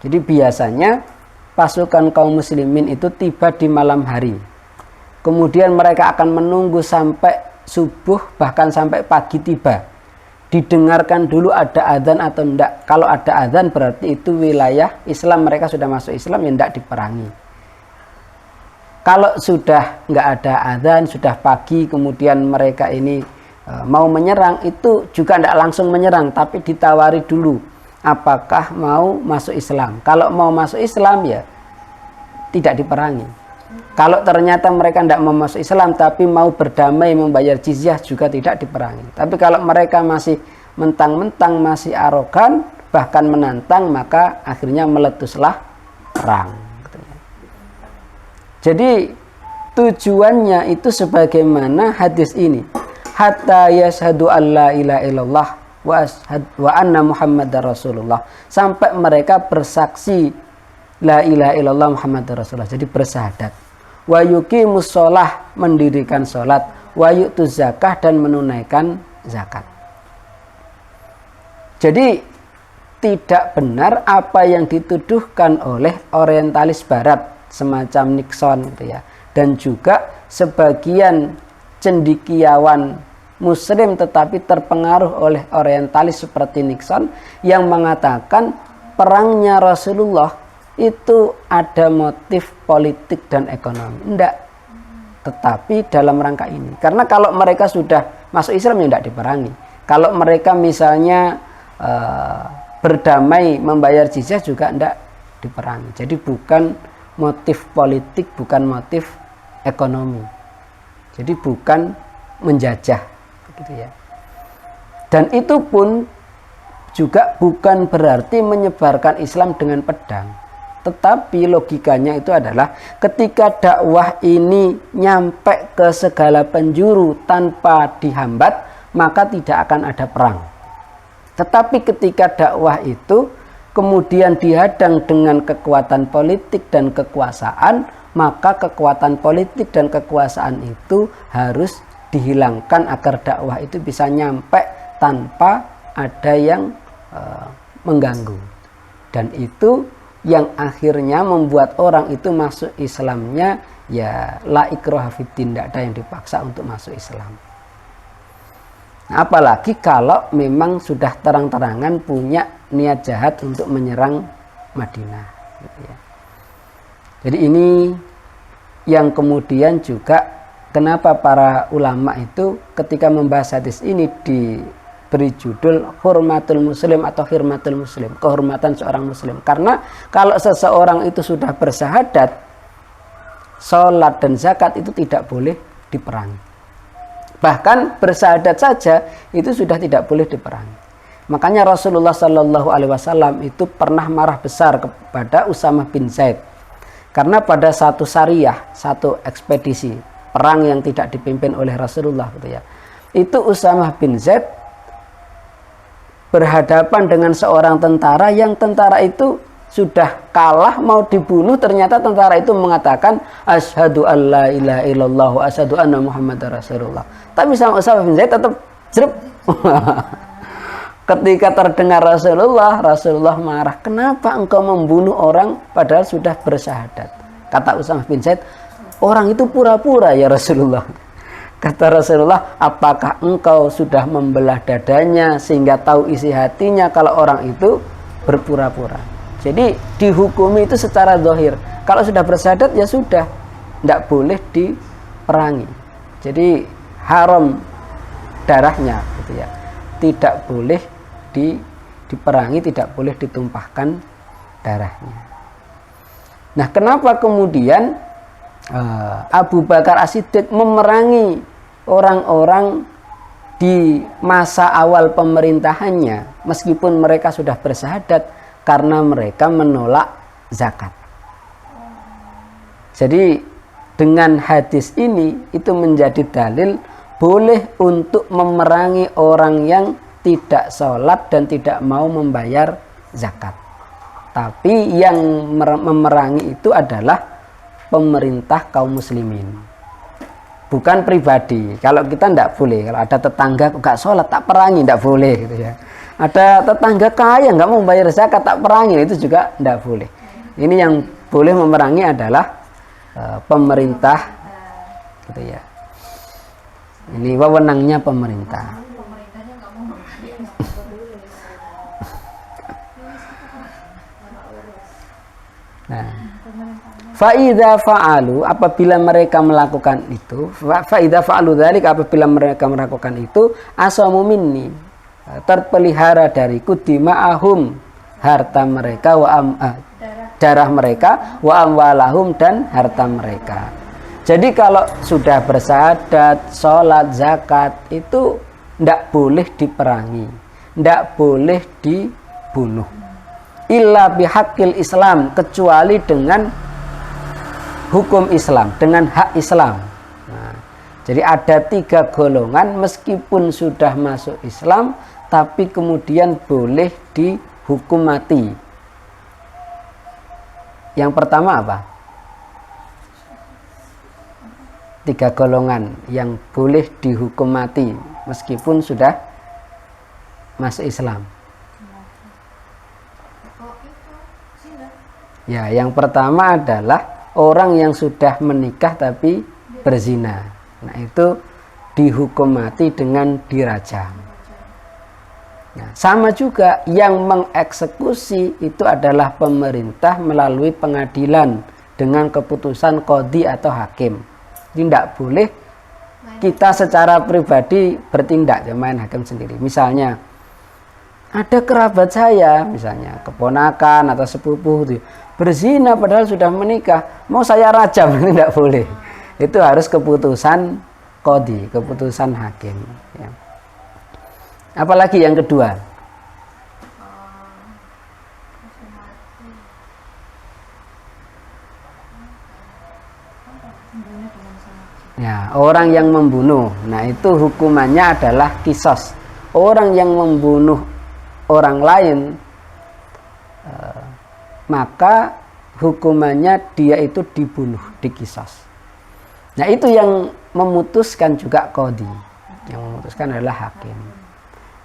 Jadi biasanya pasukan kaum muslimin itu tiba di malam hari. Kemudian mereka akan menunggu sampai subuh, bahkan sampai pagi tiba. Didengarkan dulu ada adzan atau enggak. Kalau ada adzan berarti itu wilayah Islam, mereka sudah masuk Islam, ya enggak diperangi. Kalau sudah enggak ada adzan, sudah pagi, kemudian mereka ini mau menyerang, itu juga enggak langsung menyerang, tapi ditawari dulu apakah mau masuk Islam. Kalau mau masuk Islam, ya tidak diperangi. Kalau ternyata mereka tidak mau masuk Islam tapi mau berdamai membayar jizyah, juga tidak diperangi. Tapi kalau mereka masih mentang-mentang, masih arogan, bahkan menantang, maka akhirnya meletuslah perang. Jadi tujuannya itu sebagaimana hadis ini, hatta yashhadu an la ilaha illallah wa anna muhammadar rasulullah, sampai mereka bersaksi la ilaha illallah muhammadar rasulullah, jadi bersyahadat. Wa yuqimus shalah, mendirikan salat, wa yu'tuz zakah, dan menunaikan zakat. Jadi tidak benar apa yang dituduhkan oleh orientalis barat semacam Nixon gitu ya, dan juga sebagian cendekiawan muslim tetapi terpengaruh oleh orientalis seperti Nixon yang mengatakan perangnya Rasulullah itu ada motif politik dan ekonomi. Enggak. Tetapi dalam rangka ini. Karena kalau mereka sudah masuk Islam, ya enggak diperangi. Kalau mereka misalnya berdamai membayar jizyah, juga enggak diperangi. Jadi bukan motif politik, bukan motif ekonomi. Jadi bukan menjajah, gitu ya. Dan itu pun juga bukan berarti menyebarkan Islam dengan pedang. Tetapi logikanya itu adalah ketika dakwah ini nyampe ke segala penjuru tanpa dihambat, maka tidak akan ada perang. Tetapi ketika dakwah itu kemudian dihadang dengan kekuatan politik dan kekuasaan, maka kekuatan politik dan kekuasaan itu harus dihilangkan agar dakwah itu bisa nyampe tanpa ada yang mengganggu. Dan itu yang akhirnya membuat orang itu masuk Islamnya ya la ikraha fiddin, tidak ada yang dipaksa untuk masuk Islam. Nah, apalagi kalau memang sudah terang-terangan punya niat jahat untuk menyerang Madinah gitu ya. Jadi ini yang kemudian juga kenapa para ulama itu ketika membahas hadis ini diberi judul hurmatul muslim atau hirmatul muslim, kehormatan seorang muslim. Karena kalau seseorang itu sudah bersyahadat, sholat dan zakat itu tidak boleh diperangi. Bahkan bersyahadat saja itu sudah tidak boleh diperangi. Makanya Rasulullah Shallallahu Alaihi Wasallam itu pernah marah besar kepada Usamah bin Zaid karena pada satu sariyah, satu ekspedisi perang yang tidak dipimpin oleh Rasulullah gitu ya, itu Usamah bin Zaid berhadapan dengan seorang tentara yang tentara itu sudah kalah mau dibunuh, ternyata tentara itu mengatakan asyhadu alla ilaha illallah wa asyhadu anna muhammadar rasulullah. Tapi sama Usamah bin Zaid tetap jerep. Ketika terdengar Rasulullah marah, kenapa engkau membunuh orang padahal sudah bersyahadat? Kata Usamah bin Zaid, orang itu pura-pura ya Rasulullah. Kata Rasulullah, apakah engkau sudah membelah dadanya sehingga tahu isi hatinya kalau orang itu berpura-pura? Jadi dihukumi itu secara zahir. Kalau sudah bersyahadat ya sudah, tidak boleh diperangi. Jadi haram darahnya gitu ya. Tidak boleh diperangi, tidak boleh ditumpahkan darahnya. Nah, kenapa kemudian Abu Bakar As-Siddiq memerangi orang-orang di masa awal pemerintahannya meskipun mereka sudah bersyahadat? Karena mereka menolak zakat. Jadi dengan hadis ini itu menjadi dalil boleh untuk memerangi orang yang tidak sholat dan tidak mau membayar zakat. Tapi yang memerangi itu adalah pemerintah kaum muslimin, bukan pribadi. Kalau kita tidak boleh, kalau ada tetangga nggak sholat tak perangi, tidak boleh gitu ya. Ada tetangga kaya nggak mau bayar zakat tak perangi, itu juga tidak boleh. Ini yang boleh memerangi adalah pemerintah gitu ya. Ini wewenangnya pemerintah. Nah, faida fa'alu, apabila mereka melakukan itu, faida fa'alu dzalik, apabila mereka melakukan itu, asamu minni, terpelihara dariku dima'ahum, harta mereka, darah mereka, wa amwalahum, dan harta mereka. Jadi kalau sudah bersyahadat, sholat, zakat itu tidak boleh diperangi, tidak boleh dibunuh. Illa bihaqqil Islam, kecuali dengan hukum Islam, dengan hak Islam. Nah, jadi ada 3 golongan meskipun sudah masuk Islam tapi kemudian boleh dihukum mati. Yang pertama apa? 3 golongan yang boleh dihukum mati meskipun sudah masuk Islam. Ya, yang pertama adalah orang yang sudah menikah tapi berzina. Nah, itu dihukum mati dengan dirajam. Nah, sama juga yang mengeksekusi itu adalah pemerintah melalui pengadilan dengan keputusan qadhi atau hakim. Jadi tidak boleh kita secara pribadi bertindak, main hakim sendiri. Misalnya ada kerabat saya, misalnya keponakan atau sepupu gitu, berzina padahal sudah menikah, mau saya rajam, tidak boleh. Itu harus keputusan qadhi, keputusan hakim ya. Apalagi yang kedua, ya, orang yang membunuh. Nah, itu hukumannya adalah qisas. Orang yang membunuh orang lain, maka hukumannya dia itu dibunuh, diqisas. Nah, itu yang memutuskan juga qadhi, yang memutuskan adalah hakim.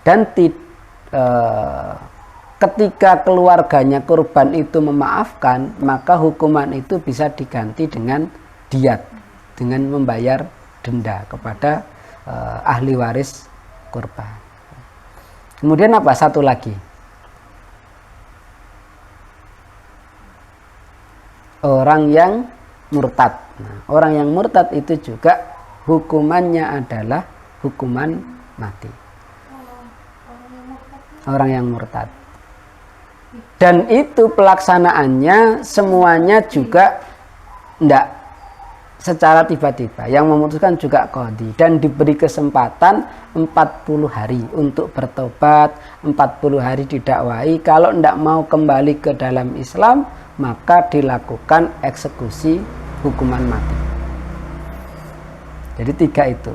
Dan ketika keluarganya korban itu memaafkan, maka hukuman itu bisa diganti dengan diat dengan membayar denda kepada ahli waris kurban. Kemudian apa? Satu lagi. Orang yang murtad. Nah, orang yang murtad itu juga hukumannya adalah hukuman mati. Orang yang murtad. Dan itu pelaksanaannya semuanya juga tidak secara tiba-tiba. Yang memutuskan juga qadhi dan diberi kesempatan 40 hari untuk bertobat, 40 hari didakwai. Kalau tidak mau kembali ke dalam Islam, maka dilakukan eksekusi hukuman mati. Jadi 3 itu.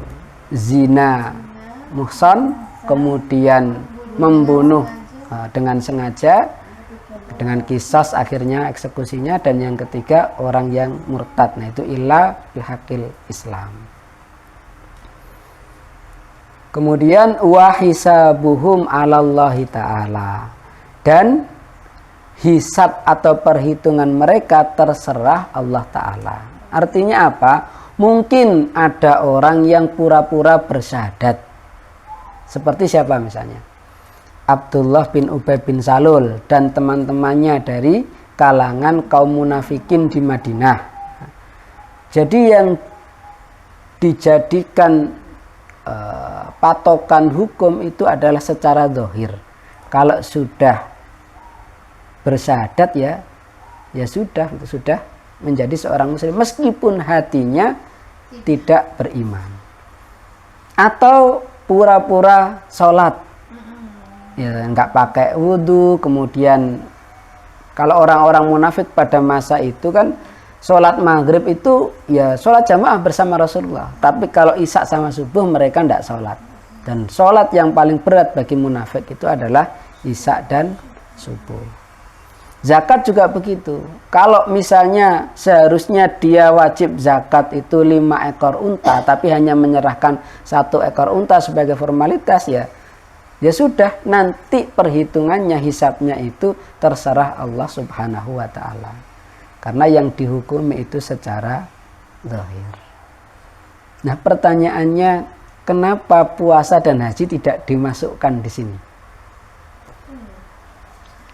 Zina, muhsan, kemudian membunuh dengan sengaja, dengan kisas akhirnya eksekusinya, dan yang ketiga orang yang murtad. Nah itu illa bihaqil Islam. Kemudian wa hisabuhum 'alallahi ta'ala, dan hisab atau perhitungan mereka terserah Allah Ta'ala. Artinya apa? Mungkin ada orang yang pura-pura bersyahadat. Seperti siapa misalnya? Abdullah bin Ubay bin Salul dan teman-temannya dari kalangan kaum munafikin di Madinah. Jadi yang dijadikan patokan hukum itu adalah secara zahir. Kalau sudah bersyahadat ya sudah menjadi seorang muslim meskipun hatinya tidak beriman. Atau pura-pura sholat, ya nggak pakai wudhu. Kemudian kalau orang-orang munafik pada masa itu kan sholat maghrib itu ya sholat jamaah bersama Rasulullah, tapi kalau isya sama subuh mereka tidak sholat. Dan sholat yang paling berat bagi munafik itu adalah isya dan subuh. Zakat juga begitu. Kalau misalnya seharusnya dia wajib zakat itu 5 ekor unta, tapi hanya menyerahkan 1 ekor unta sebagai formalitas, ya sudah, nanti perhitungannya, hisabnya itu terserah Allah Subhanahu wa Ta'ala. Karena yang dihukumi itu secara zahir. Nah, pertanyaannya, kenapa puasa dan haji tidak dimasukkan di sini?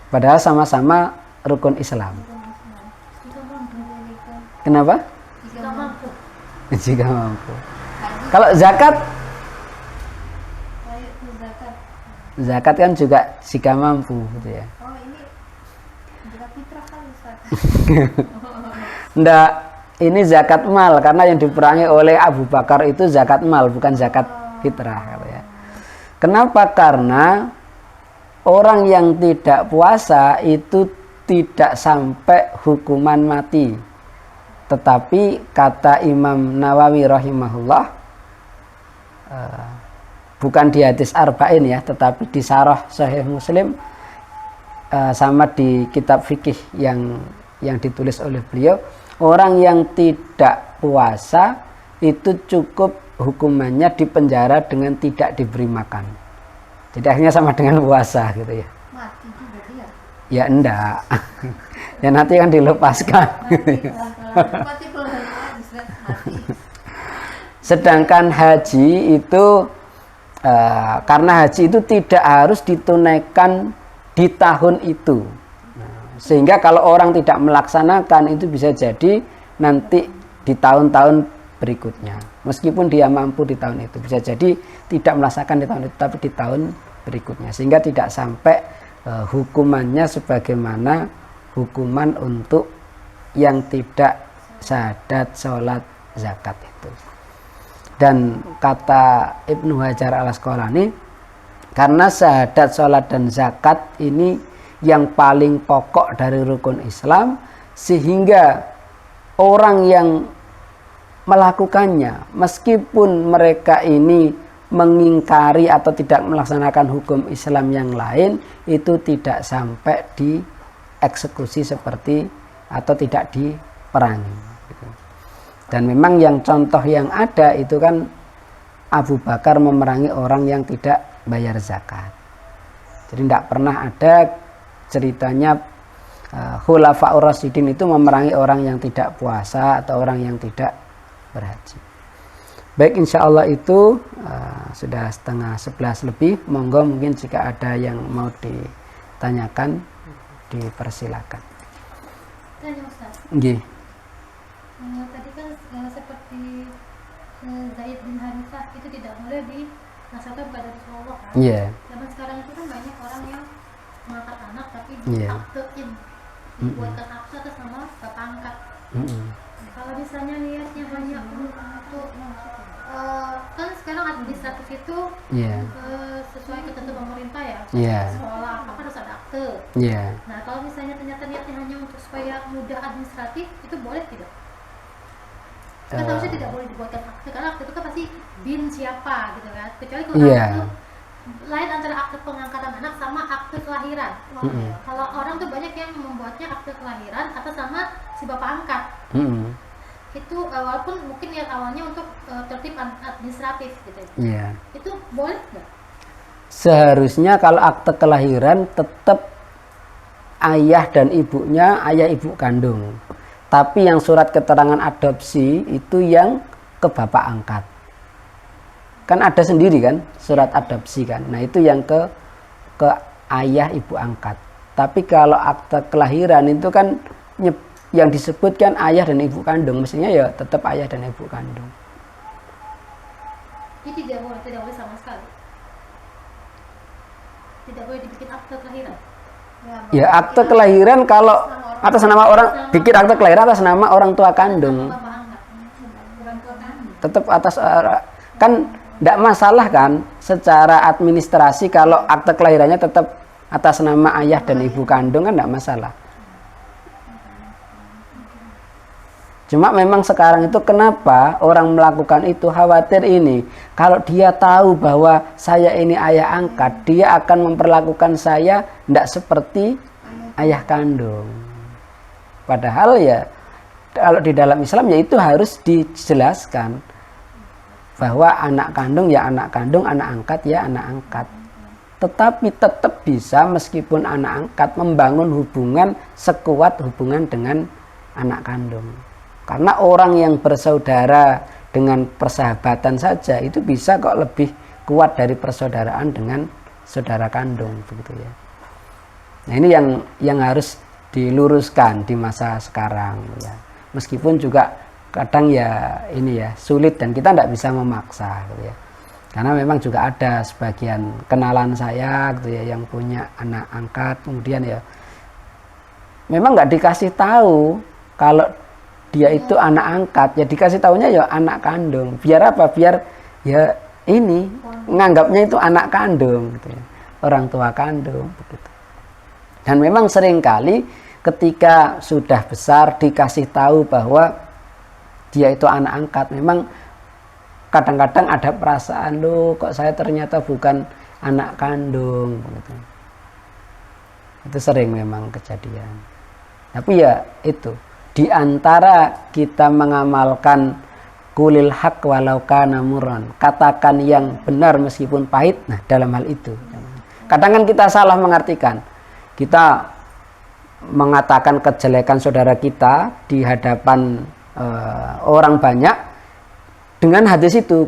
Padahal sama-sama rukun Islam. Kenapa? Jika mampu. Jika mampu. Kalau zakat? Zakat kan juga jika mampu, gitu ya. Oh, ini zakat fitrah kan, Ustaz? Enggak, ini zakat mal, karena yang diperangi oleh Abu Bakar itu zakat mal, bukan zakat fitrah, ya. Kenapa? Karena orang yang tidak puasa itu tidak sampai hukuman mati. Tetapi kata Imam Nawawi rahimahullah, bukan di hadis arba'in ya, tetapi di Syarah Sahih Muslim, sama di kitab fikih yang ditulis oleh beliau, orang yang tidak puasa itu cukup hukumannya dipenjara dengan tidak diberi makan. Jadi akhirnya sama dengan puasa, gitu ya. Mati juga dia. Ya enggak. Ya nanti kan dilepaskan. Mati pelan-pelan, mati. Sedangkan haji itu karena haji itu tidak harus ditunaikan di tahun itu. Sehingga kalau orang tidak melaksanakan itu bisa jadi nanti di tahun-tahun berikutnya. Meskipun dia mampu di tahun itu, bisa jadi tidak melaksanakan di tahun itu, tapi di tahun berikutnya. Sehingga tidak sampai hukumannya sebagaimana hukuman untuk yang tidak syahadat, sholat, zakat itu. Dan kata Ibnu Hajar al-Asqalani, karena syahadat, sholat, dan zakat ini yang paling pokok dari rukun Islam, sehingga orang yang melakukannya meskipun mereka ini mengingkari atau tidak melaksanakan hukum Islam yang lain, itu tidak sampai dieksekusi seperti atau tidak diperangi. Dan memang yang contoh yang ada itu kan Abu Bakar memerangi orang yang tidak bayar zakat. Jadi tidak pernah ada ceritanya Khulafaur Rasyidin itu memerangi orang yang tidak puasa atau orang yang tidak berhaji. Baik, insya Allah itu sudah 10:30 lebih. Monggo mungkin jika ada yang mau ditanyakan dipersilakan. Tanya Ustaz. Nggih. Tadi kan seperti Zaid bin Harithah itu tidak boleh dinasabkan kepada Rasulullah kan? Iya. Zaman sekarang itu kan banyak orang yang mengangkat anak tapi Iya. diaktein, dibuatkan akte atas nama bapak angkat. Kalau misalnya niatnya hanya untuk kan sekarang administratif itu Iya. sesuai ketentuan pemerintah ya. Iya. Sekolah apa harus ada akte. Iya. Nah kalau misalnya ternyata niatnya hanya untuk supaya mudah administratif, itu boleh tidak? Kan harusnya tidak boleh dibuatkan akte karena akte itu kan pasti bin siapa gitu kan. Kecuali kalau Iya. akte lain antara akte pengangkatan anak sama akte kelahiran. Kalau orang tuh banyak yang membuatnya akte kelahiran atas nama si bapak angkat. Itu walaupun mungkin niat awalnya untuk tertib administratif gitu. Iya. Itu boleh nggak? Seharusnya kalau akte kelahiran tetap ayah dan ibunya ayah ibu kandung. Tapi yang surat keterangan adopsi itu yang ke bapak angkat. Kan ada sendiri kan surat adopsi kan. Nah itu yang ke ayah ibu angkat. Tapi kalau akte kelahiran itu kan yang disebutkan ayah dan ibu kandung, mestinya ya tetap ayah dan ibu kandung. Ini tidak boleh sama sekali. Tidak boleh dibikin akte kelahiran. Ya akte kelahiran kalau atas nama orang, bikin akte kelahiran atas nama orang tua kandung. Bapak angkat. Orang tua kandung. Tetap atas kan tidak masalah kan secara administrasi kalau akte kelahirannya tetap atas nama ayah dan ibu kandung kan tidak masalah. Cuma memang sekarang itu kenapa orang melakukan itu khawatir ini. Kalau dia tahu bahwa saya ini ayah angkat, dia akan memperlakukan saya tidak seperti ayah kandung. Padahal ya kalau di dalam Islam ya itu harus dijelaskan bahwa anak kandung ya anak kandung, anak angkat ya anak angkat. Tetapi tetap bisa meskipun anak angkat membangun hubungan sekuat hubungan dengan anak kandung. Karena orang yang bersaudara dengan persahabatan saja itu bisa kok lebih kuat dari persaudaraan dengan saudara kandung begitu ya. Nah ini yang harus diluruskan di masa sekarang ya. Meskipun juga kadang ya ini ya sulit dan kita tidak bisa memaksa gitu ya. Karena memang juga ada sebagian kenalan saya gitu ya yang punya anak angkat kemudian ya memang nggak dikasih tahu kalau dia itu anak angkat, ya dikasih tahunya ya anak kandung. Biar apa? Biar ya ini nganggapnya itu anak kandung gitu ya. Orang tua kandung begitu. Dan memang seringkali ketika sudah besar dikasih tahu bahwa dia itu anak angkat, memang kadang-kadang ada perasaan loh kok saya ternyata bukan anak kandung begitu. Itu sering memang kejadian. Tapi ya itu di antara kita mengamalkan kulil haq walau kana murran, katakan yang benar meskipun pahit. Nah dalam hal itu kadang kan kita salah mengartikan, kita mengatakan kejelekan saudara kita di hadapan orang banyak dengan hadis itu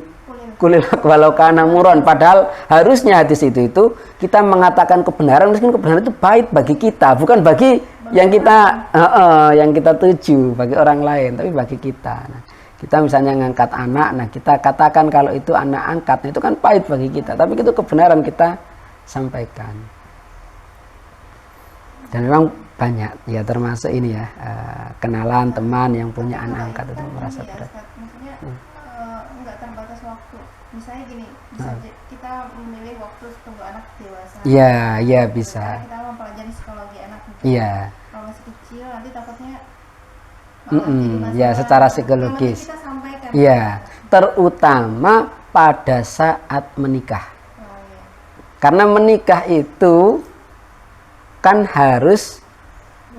kulil haq walau kana murran, padahal harusnya hadis itu kita mengatakan kebenaran meskipun kebenaran itu pahit bagi kita, bukan bagi yang kita tuju bagi orang lain, tapi bagi kita. Nah, kita misalnya ngangkat anak, nah kita katakan kalau itu anak angkat, nah itu kan pahit bagi kita, tapi itu kebenaran kita sampaikan. Dan memang banyak ya termasuk ini ya kenalan teman yang punya anak angkat itu merasa berat. Maksudnya nggak terbatas waktu. Misalnya gini, bisa kita memilih waktu tunggu anak dewasa. Iya, iya bisa. Karena kita mempelajari psikologi anak. Iya. Kalau masih kecil nanti takutnya ya secara psikologis. Kita sampaikan. Iya, terutama pada saat menikah. Oh, iya. Karena menikah itu kan harus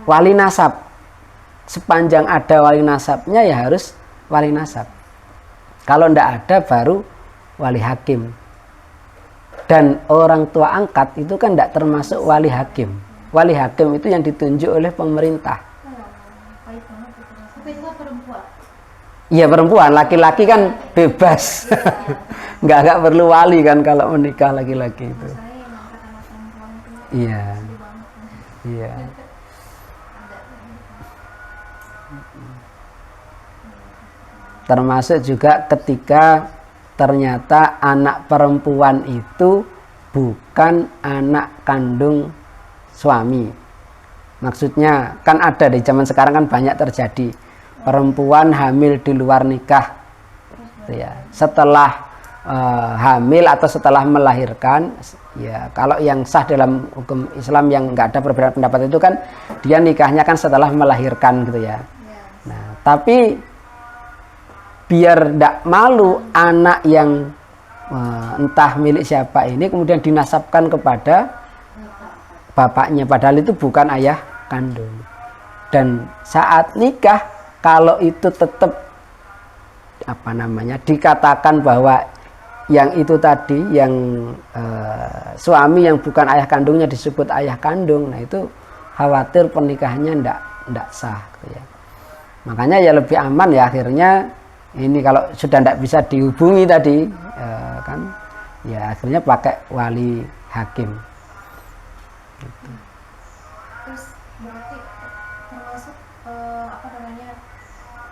wali nasab. Sepanjang ada wali nasabnya ya harus wali nasab. Kalau ndak ada baru wali hakim. Dan orang tua angkat itu kan ndak termasuk wali hakim. wali hakim itu yang ditunjuk oleh pemerintah. Pahit banget itu rasanya. Tapi itu kan perempuan. Iya perempuan, laki-laki kan bebas. nggak perlu wali kan kalau menikah laki-laki itu. Saya yang angkat anak perempuan itu Iya, sedih banget. iya. Termasuk juga ketika ternyata anak perempuan itu bukan anak kandung suami. Maksudnya kan ada di zaman sekarang kan banyak terjadi perempuan hamil di luar nikah, gitu ya. Setelah hamil atau setelah melahirkan, ya kalau yang sah dalam hukum Islam yang nggak ada perbedaan pendapat itu kan dia nikahnya kan setelah melahirkan gitu ya. Nah tapi biar tidak malu anak yang entah milik siapa ini kemudian dinasabkan kepada bapaknya padahal itu bukan ayah kandung. Dan saat nikah kalau itu tetap dikatakan bahwa yang itu tadi yang suami yang bukan ayah kandungnya disebut ayah kandung, nah itu khawatir pernikahannya ndak sah gitu ya. Makanya ya lebih aman ya akhirnya ini kalau sudah tidak bisa dihubungi tadi kan ya akhirnya pakai wali hakim gitu. Terus berarti termasuk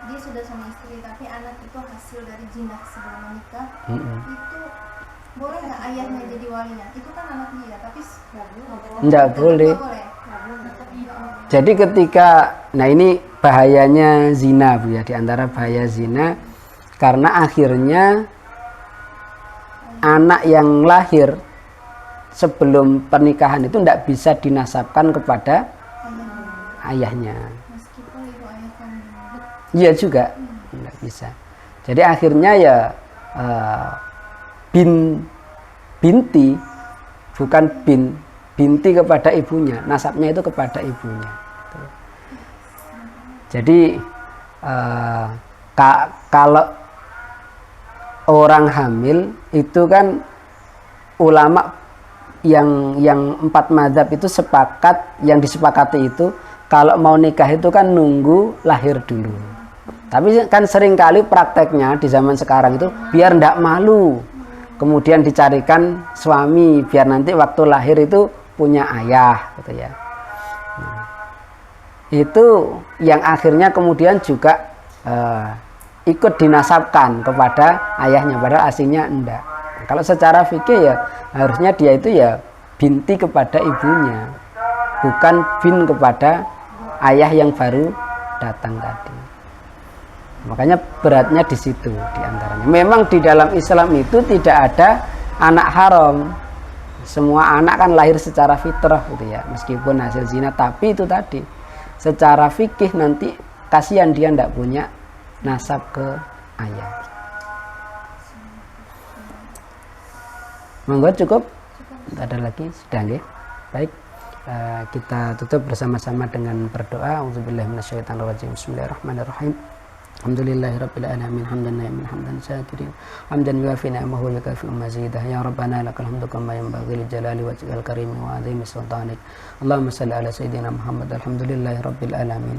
dia sudah suami istri tapi anak itu hasil dari jinak sebelum menikah, itu boleh nggak ayahnya jadi walinya? Itu kan anak dia tapi nggak boleh. Jadi ketika ini bahayanya zina Bu ya, diantara bahaya zina karena akhirnya anak yang lahir sebelum pernikahan itu tidak bisa dinasabkan kepada ayahnya. Meskipun itu ayah kandung. Iya juga tidak bisa. Jadi akhirnya ya binti bukan binti kepada ibunya, nasabnya itu kepada ibunya. Jadi kalau orang hamil itu kan ulama yang 4 mazhab itu sepakat, yang disepakati itu kalau mau nikah itu kan nunggu lahir dulu. Tapi kan seringkali prakteknya di zaman sekarang itu biar ndak malu kemudian dicarikan suami biar nanti waktu lahir itu punya ayah gitu ya. Nah, itu yang akhirnya kemudian juga ikut dinasabkan kepada ayahnya padahal aslinya enggak. Kalau secara fikih ya harusnya dia itu ya binti kepada ibunya, bukan bin kepada ayah yang baru datang tadi. Makanya beratnya di situ diantaranya. Memang di dalam Islam itu tidak ada anak haram. Semua anak kan lahir secara fitrah gitu ya, meskipun hasil zina. Tapi itu tadi secara fikih nanti kasihan dia tidak punya nasab ke ayah. Monggo cukup? Tidak ada lagi? Sudah nggih? Baik. Kita tutup bersama-sama dengan berdoa. Auzubillahi minasyaitonirrajim. Bismillahirrahmanirrahim. Alhamdulillahirabbil alamin hamdan naimin hamdan syakirin hamdan yuafi ni'amahu wa yukafi mazidah ya rabbana lakal hamdu kama yanbaghi li jalali wajhikal karim wa 'azimi sultanik. Allahumma shalli ala sayidina Muhammad. Alhamdulillahirabbil alamin.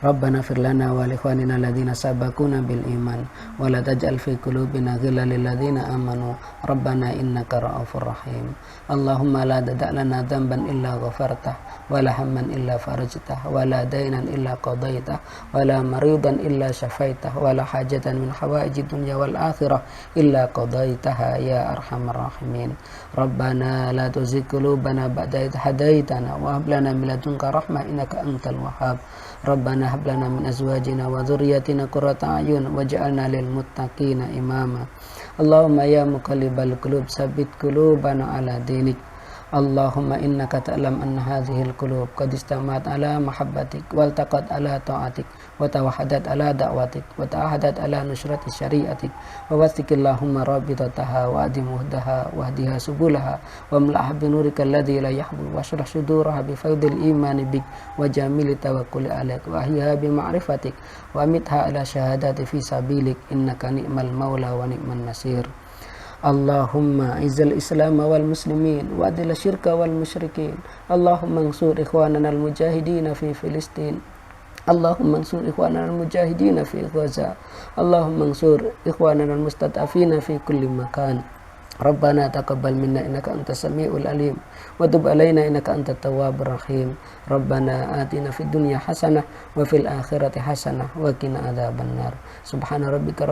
Rabbana fir lana wa li ikhwanina alladhina sabaquna bil iman wa la taj'al fi qulubina ghillan lil ladzina amanu rabbana innaka ra'ufur rahim. Allahumma la tada' lana dhanban illa ghafartah wa la hamman illa farajtah wa la daynan illa qadaitah wa la maridan illa syafaitah wa la hajatan min hawaijid dunya wal akhirah illa qadaitaha ya arhamar rahimin. Rabbana la tuzigh qulubana ba'da idh hadaitana wa hab lana min ladunka rahmah innaka antal wahhab. Rabbana hab lana min azwajina wa dhurriyyatina qurrata a'yun waj'alna lil muttaqina imama. Allahumma ya muqallibal qulub tsabbit qulubana ala dinik. Allahumma innaka ta'lam anna hadhil qulub qad istamat ala mahabbatik wal taqat ala ta'atik wa tawahadat ala da'watik wa ta'ahadat ala nusrati syariatik wa wastikillahumma rabbitataha wa adimuhdaha wa hdiha subulaha wa mla'ha binurika alladhi la yahbu wa syrah suduraha bi faydil imani bik wa jamili tawakkuli alaik wa ahyiha bi ma'rifatik wa amitha ala syahadati fi sabilik innaka ni'mal maula wa ni'man nasir. Allahumma izil Islam wal muslimin wa adil syirka wal musyrikin. Allahumma ansur ikhwanana al mujahidin fi Filistin. Allahumma ansur ikhwanana al mujahidin fi Gaza. Allahumma ansur ikhwanana al mustad'afin fi kulli makan. Rabbana taqabbal minna innaka antas samiul alim wa tub alaina innaka antat tawwabur rahim. Rabbana atina fid dunya hasanah wa fil akhirati hasanah wa qina adzabannar. Subhana rabbika